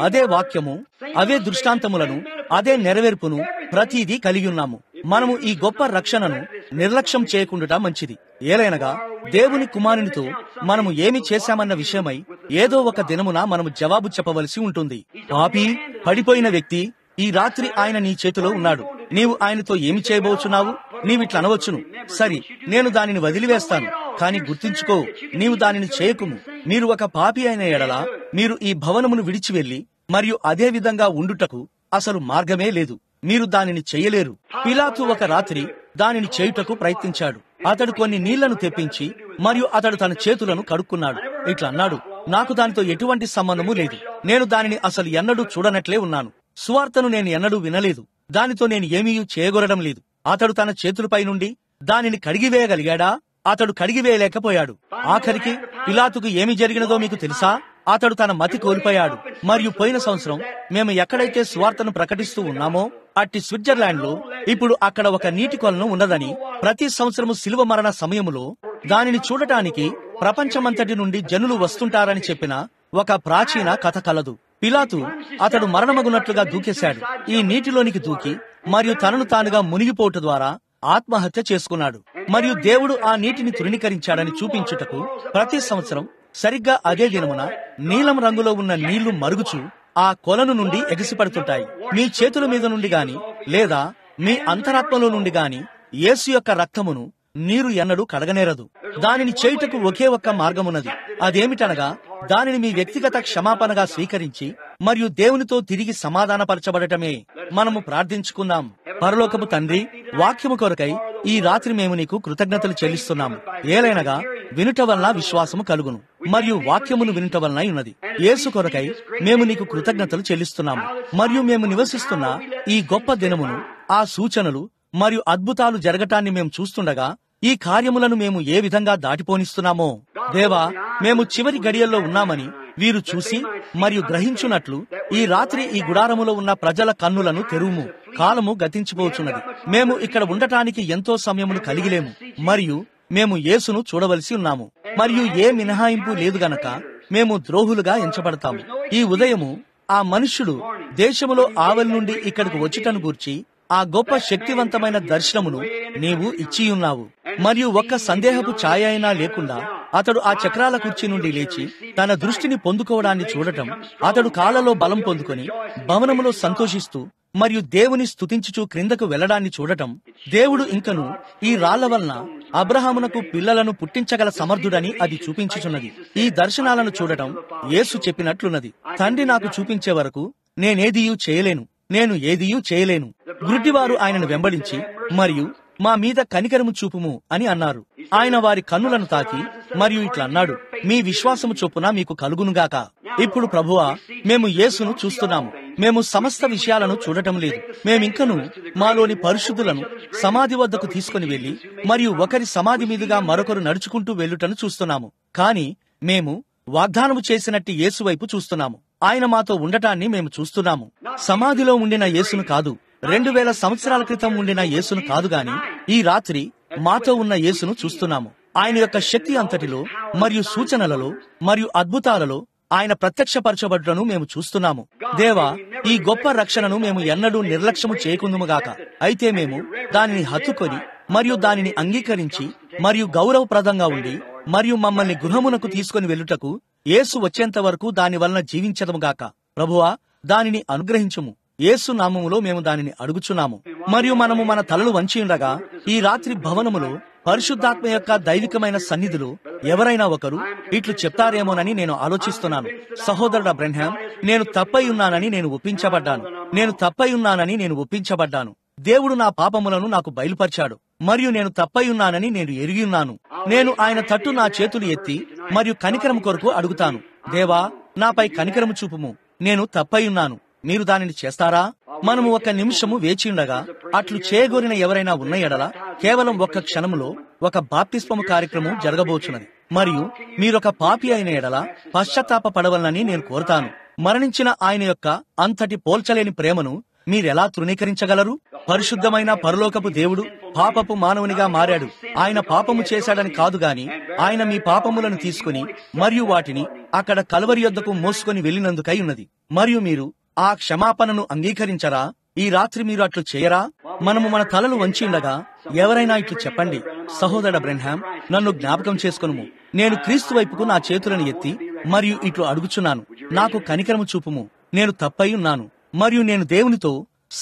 అదే వాక్యము, అవే దృష్టాంతములను, అదే నెరవేర్పును ప్రతిదీ కలిగి ఉన్నాము. మనము ఈ గొప్ప రక్షణను నిర్లక్ష్యం చేయకుండా మంచిది. ఏలైనగా దేవుని కుమారునితో మనము ఏమి చేశామన్న విషయమై ఏదో ఒక దినమున మనము జవాబు చెప్పవలసి ఉంటుంది. పాపి, పడిపోయిన వ్యక్తి, ఈ రాత్రి ఆయన నీ చేతిలో ఉన్నాడు. నీవు ఆయనతో ఏమి చేయబోచున్నావు? నీవిట్లా అనవచ్చును, సరి, నేను దానిని వదిలివేస్తాను. కాని గుర్తించుకో, నీవు దానిని చేయకుము. మీరు ఒక పాపి అయిన ఎడల మీరు ఈ భవనమును విడిచి వెళ్లి మరియు అదే విధంగా ఉండుటకు అసలు మార్గమే లేదు. మీరు దానిని చెయ్యలేరు. పిలాతు ఒక రాత్రి దానిని చేయుటకు ప్రయత్నించాడు. అతడు కొన్ని నీళ్లను తెప్పించి మరియు అతడు తన చేతులను కడుక్కున్నాడు. ఇట్లా అన్నాడు, నాకు దానితో ఎటువంటి సంబంధము లేదు. నేను దానిని అసలు ఎన్నడూ చూడనట్లే ఉన్నాను. సువార్తను నేను ఎన్నడూ వినలేదు. దానితో నేను ఏమీ చేయగొరడం లేదు. అతడు తన చేతులపై నుండి దానిని కడిగివేయగలిగాడా? అతడు కడిగివేయలేకపోయాడు. ఆఖరికి పిలాతుకు ఏమి జరిగినదో మీకు తెలుసా? అతడు తన మతి కోల్పోయాడు. మరియు పోయిన సంవత్సరం మేము ఎక్కడైతే సువార్తను ప్రకటిస్తూ ఉన్నామో అట్టి స్విట్జర్లాండ్ లో ఇప్పుడు అక్కడ ఒక నీటి కొలను ఉన్నదని, ప్రతి సంవత్సరము శిలువ మరణ సమయములో దానిని చూడటానికి ప్రపంచమంతటి నుండి జనులు వస్తుంటారని చెప్పిన ఒక ప్రాచీన కథ కలదు. పిలాతు అతడు మరణమగునట్లుగా దూకేశాడు. ఈ నీటిలోనికి దూకి మరియు తనను తానుగా మునిగిపోవట ద్వారా ఆత్మహత్య చేసుకున్నాడు. మరియు దేవుడు ఆ నీటిని తృణీకరించాడని చూపించుటకు ప్రతి సంవత్సరం సరిగ్గా అదే దినమున నీలం రంగులో ఉన్న నీళ్లు మరుగుచు ఆ కొలను నుండి ఎగిసిపడుతుంటాయి. మీ చేతుల మీద నుండి గాని లేదా మీ అంతరాత్మలో నుండి గాని యేసు యొక్క రక్తమును నీరు ఎన్నడూ కడగనేరదు. దానిని చేయుటకు ఒకే ఒక్క మార్గమున్నది. అదేమిటనగా దానిని మీ వ్యక్తిగత క్షమాపణగా స్వీకరించి మరియు దేవునితో తిరిగి సమాధానపరచబడటమే. మనము ప్రార్థించుకుందాం. పరలోకపు తండ్రి, వాక్యము కొరకై ఈ రాత్రి మేము నీకు కృతజ్ఞతలు చెల్లిస్తున్నాము. ఏలైనగా వినుట వలన విశ్వాసము కలుగును మరియు వాక్యమును వినుట వలన ఉన్నది. యేసు కొరకై మేము నీకు కృతజ్ఞతలు చెల్లిస్తున్నాము. మరియు మేము నివసిస్తున్న ఈ గొప్ప దినమును, ఆ సూచనలు మరియు అద్భుతాలు జరగటాన్ని మేము చూస్తుండగా ఈ కార్యములను మేము ఏ విధంగా దాటిపోనిస్తున్నామో దేవా, మేము చివరి గడియల్లో ఉన్నామని వీరు చూసి మరియు గ్రహించున్నట్లు ఈ రాత్రి ఈ గుడారములో ఉన్న ప్రజల కన్నులను తెరువుము. కాలము గతించిపోచున్నది. మేము ఇక్కడ ఉండటానికి ఎంతో సమయమును కలిగిలేము మరియు మేము యేసును చూడవలసి ఉన్నాము. మరియు ఏ మినహాయింపు లేదు గనక మేము ద్రోహులుగా ఎంచబడతాము. ఈ ఉదయము ఆ మనుష్యుడు దేశములో ఆవలి నుండి ఇక్కడికి వచ్చుటను గూర్చి ఆ గొప్ప శక్తివంతమైన దర్శనమును నీవు ఇచ్చియున్నావు. మరియు ఒక్క సందేహపు ఛాయ అయినా లేకుండా అతడు ఆ చక్రాల కుర్చీ నుండి లేచి తన దృష్టిని పొందుకోవడాన్ని చూడటం, అతడు కాళ్ళలో బలం పొందుకొని భవనములో సంతోషిస్తూ మరియు దేవుని స్తుతించుచూ క్రిందకు వెళ్లడాన్ని చూడటం, దేవుడు ఇంకను ఈ రాళ్ల వలన అబ్రహామునకు పిల్లలను పుట్టించగల సమర్థుడని అది చూపించుచున్నది. ఈ దర్శనాలను చూడటం యేసు చెప్పినట్లున్నది, తండ్రి నాకు చూపించే వరకు నేనేదియూ చేయలేను, నేను ఏదియూ చేయలేను. గుడ్డివారు ఆయనను వెంబడించి మరియు మా మీద కనికరము చూపుము అని అన్నారు. ఆయన వారి కన్నులను తాకి మరియు ఇట్లా అన్నాడు, మీ విశ్వాసము చొప్పున మీకు కలుగునుగాక. ఇప్పుడు ప్రభువా, మేము యేసును చూస్తున్నాము. మేము సమస్త విషయాలను చూడటం లేదు. మేమింకను మాలోని పరిశుద్ధులను సమాధి వద్దకు తీసుకుని వెళ్లి మరియు ఒకరి సమాధి మీదుగా మరొకరు నడుచుకుంటూ వెళ్ళుటను చూస్తున్నాము. కాని మేము వాగ్దానము చేసినట్టు యేసు వైపు చూస్తున్నాము. ఆయన మాతో ఉండటాన్ని మేము చూస్తున్నాము. సమాధిలో ఉండిన యేసును కాదు, 2000 సంవత్సరాల క్రితం ఉండిన యేసును కాదు గాని ఈ రాత్రి మాతో ఉన్న యేసును చూస్తున్నాము. ఆయన యొక్క శక్తి అంతటిలో మరియు సూచనలలో మరియు అద్భుతాలలో ఆయన ప్రత్యక్షపరచబడుటను మేము చూస్తున్నాము. దేవా, ఈ గొప్ప రక్షణను మేము ఎన్నడూ నిర్లక్ష్యము చేయకుందుముగాక. అయితే మేము దానిని హత్తుకొని మరియు దానిని అంగీకరించి మరియు గౌరవప్రదంగా ఉండి మరియు మమ్మల్ని గృహమునకు తీసుకుని వెళ్ళుటకు యేసు వచ్చేంత వరకు దాని వలన జీవించదముగాక. ప్రభువా, దానిని అనుగ్రహించుము. యేసు నామములో మేము దానిని అడుగుచున్నాము. మరియు మనము మన తలలు వంచి ఉండగా ఈ రాత్రి భవనములో పరిశుద్ధాత్మ యొక్క దైవికమైన సన్నిధిలో ఎవరైనా ఒకరు ఇట్లు చెప్తారేమోనని నేను ఆలోచిస్తున్నాను. సహోదరుడా బ్రెన్హామ్, నేను తప్పై ఉన్నానని నేను ఒప్పించబడ్డాను. దేవుడు నా పాపములను నాకు బయలుపరిచాడు మరియు నేను తప్పై ఉన్నానని నేను ఎరిగి ఉన్నాను. నేను ఆయన తట్టు నా చేతులు ఎత్తి మరియు కనికరము కొరకు అడుగుతాను. దేవా, నాపై కనికరము చూపుము. నేను తప్పై ఉన్నాను. మీరు దానిని చేస్తారా? మనము ఒక నిమిషము వేచి ఉండగా అట్లు చేయగోరిన ఎవరైనా ఉన్న ఎడల కేవలం ఒక్క క్షణములో ఒక బాప్తిస్మము కార్యక్రమం జరగబోచున్నది. మరియు మీరొక పాపి అయిన ఎడల పశ్చాత్తాప పడవలనని నేను కోరుతాను. మరణించిన ఆయన యొక్క అంతటి పోల్చలేని ప్రేమను మీరెలా తృణీకరించగలరు? పరిశుద్ధమైన పరలోకపు దేవుడు పాపపు మానవునిగా మారాడు. ఆయన పాపము చేశాడని కాదు గాని ఆయన మీ పాపములను తీసుకుని మరియు వాటిని అక్కడ కల్వరి యొద్దకు మోసుకొని వెళ్లినందుకై ఉన్నది. మరియు మీరు ఆ క్షమాపణను అంగీకరించరా? ఈ రాత్రి మీరు అట్లు చేయరా? మనము మన తలలు వంచి ఉండగా ఎవరైనా ఇట్లు చెప్పండి, సహోదర బ్రెన్హామ్, నన్ను జ్ఞాపకం చేసుకొనుము. నేను క్రీస్తు వైపుకు నా చేతులను ఎత్తి మరియు ఇట్లు అడుగుచున్నాను. నాకు కనికరము చూపుము. నేను తప్పై ఉన్నాను మరియు నేను దేవునితో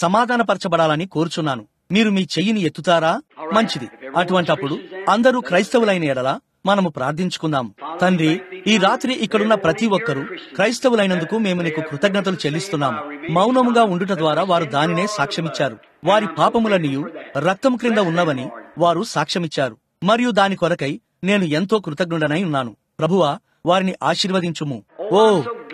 సమాధానపరచబడాలని కోరుచున్నాను. మీరు మీ చెయ్యిని ఎత్తుతారా? మంచిది. అటువంటప్పుడు అందరూ క్రైస్తవులైన ఎడల మనము ప్రార్థించుకుందాం. తండ్రి, ఈ రాత్రి ఇక్కడున్న ప్రతి ఒక్కరూ క్రైస్తవులైనందుకు మేము నీకు కృతజ్ఞతలు చెల్లిస్తున్నాము. మౌనముగా ఉండుట ద్వారా వారు దానినే సాక్ష్యమిచ్చారు. వారి పాపములన్నీయు రక్తం క్రింద ఉన్నవని వారు సాక్ష్యమిచ్చారు. మరియు దాని కొరకై నేను ఎంతో కృతజ్ఞుడనై ఉన్నాను. ప్రభువా, వారిని ఆశీర్వదించుము. ఓ,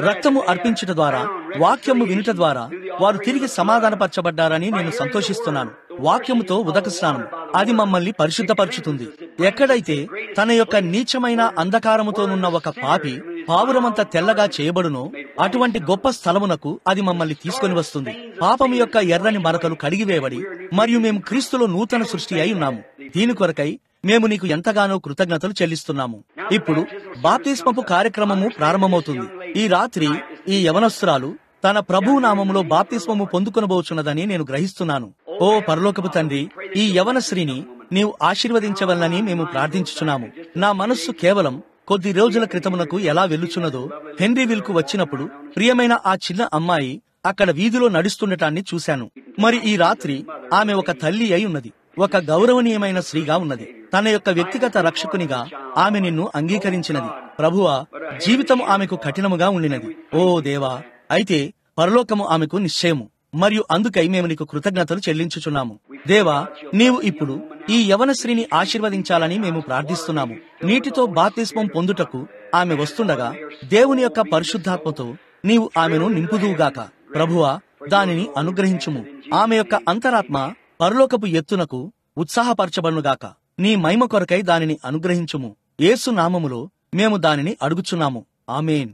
రక్తము అర్పించుట ద్వారా, వాక్యము వినుట ద్వారా వారు తిరిగి సమాధానపరచబడ్డారని నేను సంతోషిస్తున్నాను. వాక్యముతో ఉదక స్నానం, అది మమ్మల్ని పరిశుద్ధపరుచుతుంది. ఎక్కడైతే తన యొక్క నీచమైన అంధకారముతోనున్న ఒక పాపి పావురమంత తెల్లగా చేయబడునో అటువంటి గొప్ప స్థలమునకు అది మమ్మల్ని తీసుకొని వస్తుంది. పాపము యొక్క ఎర్రని మరకలు కడిగివేయబడి మరియు మేము క్రీస్తులో నూతన సృష్టి అయి ఉన్నాము. దీని కొరకై మేము నీకు ఎంతగానో కృతజ్ఞతలు చెల్లిస్తున్నాము. ఇప్పుడు బాప్తిస్మపు కార్యక్రమము ప్రారంభమవుతుంది. ఈ రాత్రి ఈ యవనస్తురాలు తన ప్రభువు నామములో బాప్తిస్మము పొందుకొనబోచున్నదని నేను గ్రహిస్తున్నాను. ఓ పరలోకపు తండ్రి, ఈ యవన స్త్రీని నీవు ఆశీర్వదించవలనని మేము ప్రార్థించుచున్నాము. నా మనస్సు కేవలం కొద్ది రోజుల క్రితమునకు ఎలా వెళ్లుచున్నదో, హెన్రీవిల్ కు వచ్చినప్పుడు ప్రియమైన ఆ చిన్న అమ్మాయి అక్కడ వీధిలో నడుస్తుండటాన్ని చూశాను. మరి ఈ రాత్రి ఆమె ఒక తల్లి అయి ఉన్నది, ఒక గౌరవనీయమైన స్త్రీగా ఉన్నది. తన యొక్క వ్యక్తిగత రక్షకునిగా ఆమె నిన్ను అంగీకరించినది. ప్రభువా, జీవితం ఆమెకు కఠినముగా ఉండినది. ఓ దేవా, అయితే పరలోకము ఆమెకు నిశ్చయము. మరియు అందుకై మేము నీకు కృతజ్ఞతలు చెల్లించుచున్నాము. దేవా, నీవు ఇప్పుడు ఈ యవన స్త్రీని ఆశీర్వదించాలని మేము ప్రార్థిస్తున్నాము. నీటితో బాప్తిస్మం పొందుటకు ఆమె వస్తుండగా దేవుని యొక్క పరిశుద్ధాత్మతో నీవు ఆమెను నింపుదువుగాక. ప్రభువా, దానిని అనుగ్రహించుము. ఆమె యొక్క అంతరాత్మ పరలోకపు ఎత్తునకు ఉత్సాహపరచబడునుగాక. నీ మహిమ కొరకై దానిని అనుగ్రహించుము. యేసు నామములో మేము దానిని అడుగుచున్నాము. ఆమేన్.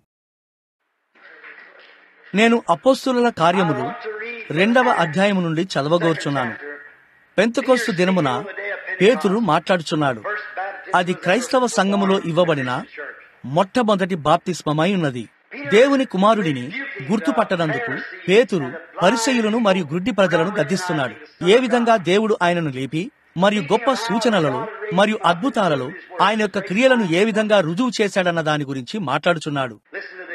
నేను అపోస్తలుల కార్యములు 2వ అధ్యాయము నుండి చదవగోర్చున్నాను. పెంతెకొస్తు దినమున పేతురు మాట్లాడుచున్నాడు. అది క్రైస్తవ సంఘములో ఇవ్వబడిన మొట్టమొదటి బాప్తిస్మమై ఉన్నది. దేవుని కుమారుడిని గుర్తుపట్టనందుకు పేతురు పరిసయ్యులను మరియు గుడ్డి ప్రజలను గద్దిస్తున్నాడు. ఏ విధంగా దేవుడు ఆయనను లేపి మరియు గొప్ప సూచనలలో మరియు అద్భుతాలలో ఆయన యొక్క క్రియలను ఏ విధంగా రుజువు చేశాడన్న దాని గురించి మాట్లాడుచున్నాడు.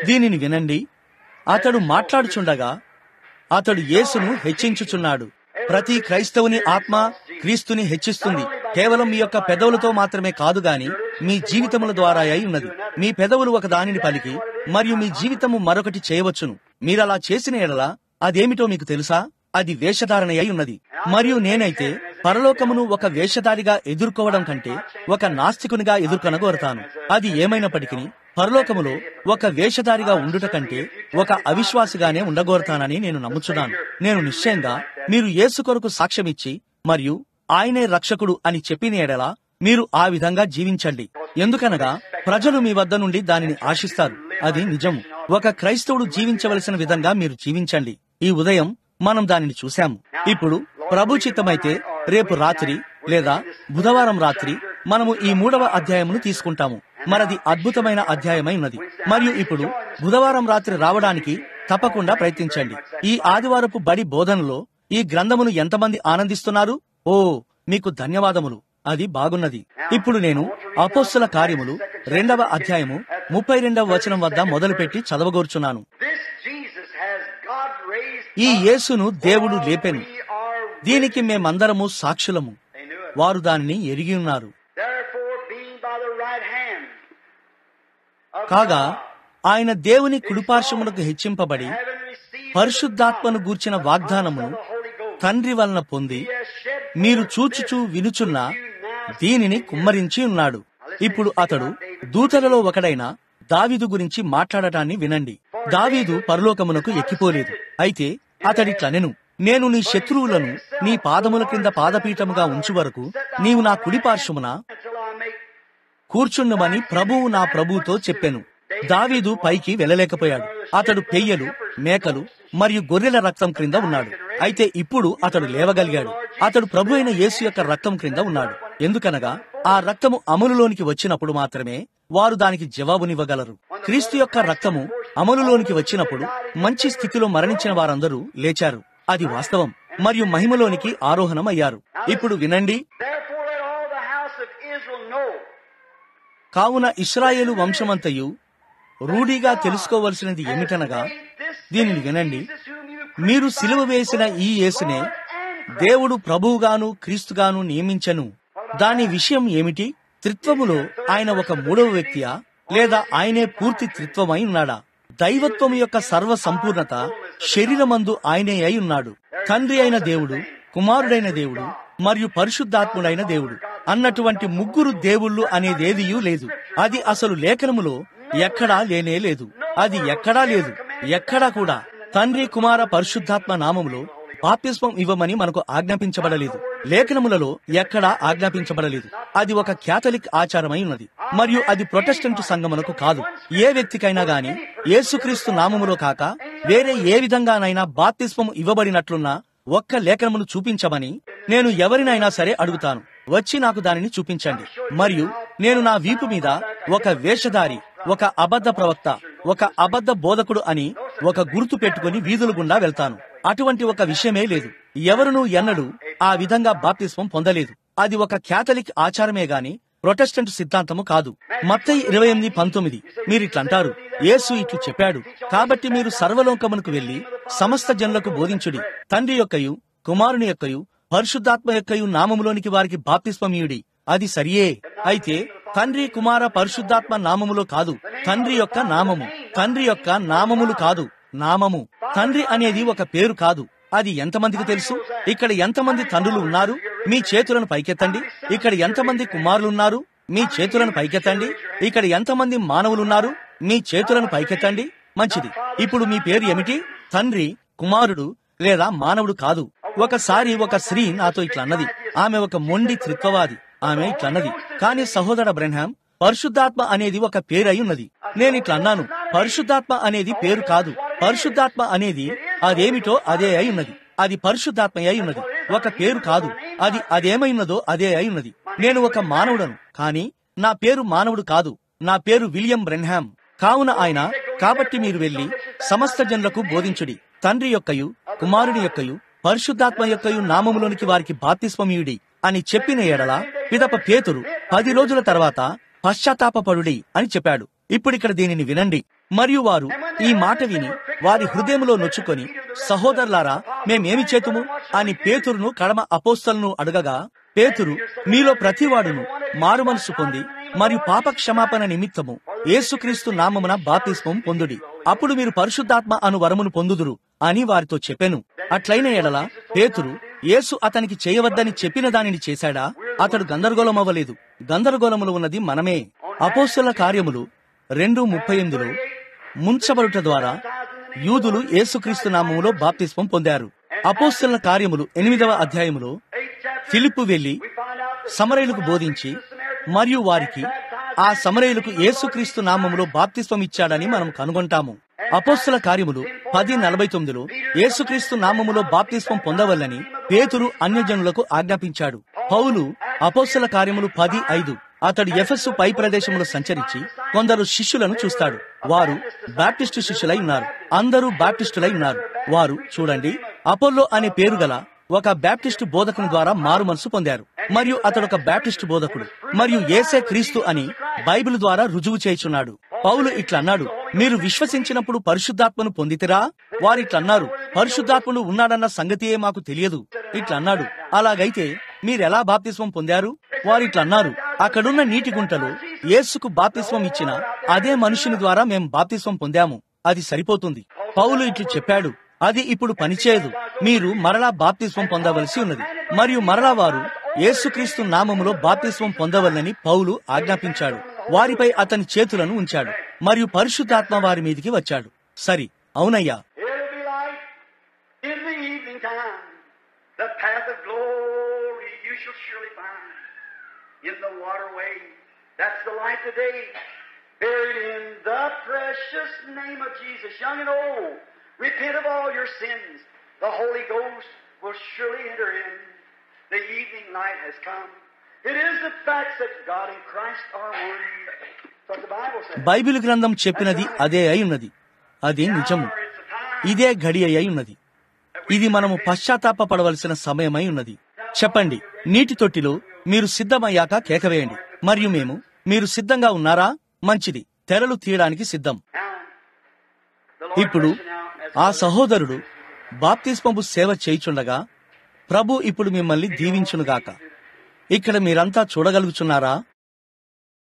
దీనిని వినండి. అతడు మాట్లాడుచుండగా అతడు యేసును హెచ్చించుచున్నాడు. ప్రతి క్రైస్తవుని ఆత్మ క్రీస్తుని హెచ్చిస్తుంది. కేవలం మీ యొక్క పెదవులతో మాత్రమే కాదు గాని మీ జీవితముల ద్వారా అయి ఉన్నది. మీ పెదవులు ఒక దానిని పలికి మరియు మీ జీవితము మరొకటి చేయవచ్చును. మీరలా చేసిన ఎడల అదేమిటో మీకు తెలుసా? అది వేషధారణ అయి ఉన్నది. మరియు నేనైతే పరలోకమును ఒక వేషధారిగా ఎదుర్కోవడం కంటే ఒక నాస్తికునిగా ఎదుర్కొనగోరతాను. అది ఏమైనప్పటికీ పరలోకములో ఒక వేషధారిగా ఉండుట కంటే ఒక అవిశ్వాసిగానే ఉండగోరతానని నేను నమ్ముచున్నాను. నేను నిశ్చయంగా మీరు యేసు కొరకు సాక్ష్యమిచ్చి మరియు ఆయనే రక్షకుడు అని చెప్పిన ఎడల మీరు ఆ విధంగా జీవించండి. ఎందుకనగా ప్రజలు మీ వద్ద నుండి దానిని ఆశిస్తారు. అది నిజము. ఒక క్రైస్తవుడు జీవించవలసిన విధంగా మీరు జీవించండి. ఈ ఉదయం మనం దానిని చూశాము. ఇప్పుడు ప్రభు చిత్తమైతే రేపు రాత్రి లేదా బుధవారం రాత్రి మనము ఈ 3వ అధ్యాయమును తీసుకుంటాము. మరది అద్భుతమైన అధ్యాయమై ఉన్నది. మరియు ఇప్పుడు బుధవారం రాత్రి రావడానికి తప్పకుండా ప్రయత్నించండి. ఈ ఆదివారపు బడి బోధనలో ఈ గ్రంథమును ఎంతమంది ఆనందిస్తున్నారు? ఓ, మీకు ధన్యవాదములు. అది బాగున్నది. ఇప్పుడు నేను అపోస్తల కార్యములు 2వ అధ్యాయము 32వ వచనం వద్ద మొదలుపెట్టి చదవగోర్చున్నాను. ఈ యేసును దేవుడు లేపెను, దీనికి మేమందరము సాక్షులము. వారు దానిని ఎరిగి ఉన్నారు. కాగా ఆయన దేవుని కుడిపార్శ్వమునకు హెచ్చింపబడి పరిశుద్ధాత్మను గూర్చిన వాగ్దానమును తండ్రి వలన పొంది మీరు చూచుచూ వినుచున్న దీనిని కుమ్మరించి ఉన్నాడు. ఇప్పుడు అతడు దూతలలో ఒకడైన దావీదు గురించి మాట్లాడటాన్ని వినండి. దావీదు పరలోకమునకు ఎక్కిపోలేదు. అయితే అతడిట్లనెను, నేను నీ శత్రువులను నీ పాదముల క్రింద పాదపీఠముగా ఉంచు వరకు నీవు నా కుడిపార్శ్వమున కూర్చుండమని ప్రభువు నా ప్రభువుతో చెప్పెను. దావీదు పైకి వెళ్ళలేకపోయాడు. అతడు పెయ్యలు, మేకలు మరియు గొర్రెల రక్తం క్రింద ఉన్నాడు. అయితే ఇప్పుడు అతడు లేవగలిగాడు. అతడు ప్రభు అయిన యేసు యొక్క రక్తం క్రింద ఉన్నాడు. ఎందుకనగా ఆ రక్తము అమలులోనికి వచ్చినప్పుడు మాత్రమే వారు దానికి జవాబునివ్వగలరు. క్రీస్తు యొక్క రక్తము అమలులోనికి వచ్చినప్పుడు మంచి స్థితిలో మరణించిన వారందరూ లేచారు. అది వాస్తవం. మరియు మహిమలోనికి ఆరోహణం అయ్యారు. ఇప్పుడు వినండి. కావున ఇశ్రాయేలు వంశమంతయు రూఢిగా తెలుసుకోవలసినది ఏమిటనగా, దీనిని వినండి, మీరు సిలువ వేసిన ఈ యేసునే దేవుడు ప్రభువుగాను క్రీస్తుగాను నియమించెను. దాని విషయం ఏమిటి? త్రిత్వములో ఆయన ఒక మూడవ వ్యక్తియా, లేదా ఆయనే పూర్తి త్రిత్వమై ఉన్నాడా? దైవత్వము యొక్క సర్వ సంపూర్ణత శరీరమందు ఆయనే అయి ఉన్నాడు. తండ్రి అయిన దేవుడు, కుమారుడైన దేవుడు మరియు పరిశుద్ధాత్ముడైన దేవుడు అన్నటువంటి ముగ్గురు దేవుళ్ళు అనేదేదియూ లేదు. అది అసలు లేఖనములో ఎక్కడా లేనే లేదు. అది ఎక్కడా లేదు, ఎక్కడా కూడా. తండ్రి, కుమార, పరిశుద్ధాత్మ నామములో బాప్తిస్మం ఇవ్వమని మనకు ఆజ్ఞాపించబడలేదు. లేఖనములలో ఎక్కడా ఆజ్ఞాపించబడలేదు. అది ఒక క్యాథలిక్ ఆచారమై ఉన్నది. మరియు అది ప్రొటెస్టెంట్ సంఘమునకు కాదు. ఏ వ్యక్తికైనా గాని యేసుక్రీస్తు నామములో కాక వేరే ఏ విధంగానైనా బాప్తిస్మం ఇవ్వబడినట్లున్న ఒక్క లేఖనమును చూపించమని నేను ఎవరినైనా సరే అడుగుతాను. వచ్చి నాకు దానిని చూపించండి. మరియు నేను నా వీపు మీద ఒక వేషధారి, ఒక అబద్ధ ప్రవక్త, ఒక అబద్ధ బోధకుడు అని ఒక గుర్తు పెట్టుకుని వీధుల గుండా వెళ్తాను. అటువంటి ఒక విషయమే లేదు. ఎవరునూ ఎన్నడూ ఆ విధంగా బాప్తిస్మం పొందలేదు. అది ఒక క్యాథలిక్ ఆచారమే గాని ప్రొటెస్టెంట్ సిద్ధాంతము కాదు. మత్తయి 28:19 మీరిట్లంటారు, యేసు ఇట్లు చెప్పాడు, కాబట్టి మీరు సర్వలోకమునకు వెళ్లి సమస్త జనులకు బోధించుడి, తండ్రి యొక్కయు కుమారుని యొక్కయు పరిశుద్ధాత్మ యొక్కయు నామములోనికి వారికి బాప్తిస్మమీయుడి. అది సరియే. అయితే తండ్రి, కుమార, పరిశుద్ధాత్మ నామములో కాదు, తండ్రి యొక్క నామము. తండ్రి యొక్క నామములు కాదు, నామము. తండ్రి అనేది ఒక పేరు కాదు. అది ఎంతమందికి తెలుసు? ఇక్కడ ఎంతమంది తండ్రులు ఉన్నారు? మీ చేతులను పైకెత్తండి. ఇక్కడ ఎంతమంది కుమారులున్నారు? మీ చేతులను పైకెత్తండి. ఇక్కడ ఎంతమంది మానవులున్నారు? మీ చేతులను పైకెత్తండి. మంచిది. ఇప్పుడు మీ పేరు ఏమిటి? తండ్రి, కుమారుడు లేదా మానవుడు కాదు. ఒకసారి ఒక స్త్రీ నాతో ఇట్లన్నది. ఆమె ఒక మొండి త్రిత్వవాది. ఆమె ఇట్లన్నది, కానీ సహోదర బ్రెన్హామ్, పరిశుద్ధాత్మ అనేది ఒక పేరు అయి ఉన్నది. నేనిట్లన్నాను, పరిశుద్ధాత్మ అనేది పేరు కాదు. పరిశుద్ధాత్మ అనేది అదేమిటో అదే అయి ఉన్నది. అది పరిశుద్ధాత్మ అయి ఉన్నది, ఒక పేరు కాదు. అది అదేమైనదో అదే అయి ఉన్నది. నేను ఒక మానవుడను, కానీ నా పేరు మానవుడు కాదు. నా పేరు విలియం బ్రెన్హామ్. కావున ఆయన, కాబట్టి మీరు వెళ్లి సమస్త జనులకు బోధించుడి, తండ్రి యొక్కయు కుమారుని యొక్కయు పరిశుద్ధాత్మ యొక్కయు నామములోనికి వారికి బాప్తిస్మమీయుడి అని చెప్పిన ఎడల పిదప పేతురు 10 రోజుల తర్వాత పశ్చాత్తాపపడుడి అని చెప్పాడు. ఇప్పుడిక్కడ దీనిని వినండి. మరియు వారు ఈ మాట విని వారి హృదయములో నొచ్చుకొని, సహోదరులారా, మేమేమి చేతుము అని పేతురును కడమ అపోస్తలును అడగగా, పేతురు, మీలో ప్రతివాడును మారు మనసు పొంది మరియు పాప క్షమాపణ నిమిత్తము యేసుక్రీస్తు నామమున బాప్తిస్మం పొందుడి, అప్పుడు మీరు పరిశుద్ధాత్మ అను వరమును పొందుదురు అని వారితో చెప్పెను. అట్లైన ఎడల పేతురు యేసు అతనికి చేయవద్దని చెప్పిన దానిని చేశాడా? అతడు గందరగోళం అవ్వలేదు. గందరగోళములు ఉన్నది మనమే. అపోస్తలుల కార్యములు 2:38లో ముంచబడుట ద్వారా యూదులు యేసుక్రీస్తు నామములో బాప్తిస్మం పొందారు. అపోస్తలుల కార్యములు 8వ అధ్యాయములో ఫిలిప్పు వెళ్లి సమరయులకు బోధించి మరియు వారికి ఆ సమరయులకు యేసుక్రీస్తు నామములో బాప్తిస్మం ఇచ్చాడని మనం కనుగొంటాము. అపోస్తలుల కార్యములు 10:49లో యేసుక్రీస్తు నామములో బాప్తిస్మం పొందవల్లని పేతురు అన్యజనులకు ఆజ్ఞాపించాడు. పౌలు అపోస్తలుల కార్యములు 10:5 అతడు ఎఫెసు పై ప్రదేశంలో సంచరించి కొందరు శిష్యులను చూస్తాడు. వారు బాప్టిస్టు శిష్యులై ఉన్నారు. అందరూ బాప్టిస్టులై ఉన్నారు. వారు చూడండి, అపోల్లో అనే పేరు గల ఒక బాప్టిస్టు బోధకుని ద్వారా మారు మనసు పొందారు. మరియు అతడొక బాప్టిస్టు బోధకుడు మరియు యేసే క్రీస్తు అని బైబిల్ ద్వారా రుజువు చేయుచున్నాడు. పౌలు ఇట్లన్నాడు, మీరు విశ్వసించినప్పుడు పరిశుద్ధాత్మను పొందితిరా? వారిట్లన్నారు, పరిశుద్ధాత్ముడు ఉన్నాడన్న సంగతియే మాకు తెలియదు. ఇట్లన్నాడు, అలాగైతే మీరెలా బాప్తిస్మం పొందారు? వారిట్లన్నారు, అక్కడున్న నీటి గుంటలో యేసుకు బాప్తిస్మం ఇచ్చిన అదే మనుషుని ద్వారా మేం బాప్తిస్మం పొందాము. అది సరిపోతుంది. పౌలు ఇట్లు చెప్పాడు, అది ఇప్పుడు పనిచేయదు. మీరు మరలా బాప్తిస్మం పొందవలసి ఉన్నది. మరియు మరలా వారు యేసుక్రీస్తు నామములో బాప్తిస్మం పొందవలనని పౌలు ఆజ్ఞాపించాడు. వారిపై అతని చేతులను ఉంచాడు మరియు పరిశుద్ధాత్మ వారి మీదికి వచ్చాడు. సరి, అవునయ్యా. Repent of all your sins. The Holy Ghost will surely enter in. The evening light has come. It is the fact that God and Christ are one. What the Bible says. Bible గ్రంథం చెప్పినది అదే అయి ఉన్నది. అది నిజము. ఇదే గడి అయి ఉన్నది. ఇది మనము పశ్చాత్తాపపడవలసిన సమయమై ఉన్నది. చెప్పండి, నీటి తొట్టిలో మీరు సిద్ధమయ్యాక కేకవేయండి. మరియు మీరు సిద్ధంగా ఉన్నారా? మంచిది, తెరలు తీయడానికి సిద్ధం. ఇప్పుడు ఆ సహోదరుడు బాప్తిస్మపు సేవ చేయుచుండగా ప్రభు ఇప్పుడు మిమ్మల్ని దీవించునుగాక. ఇక్కడ మీరంతా చూడగలుగుచున్నారా?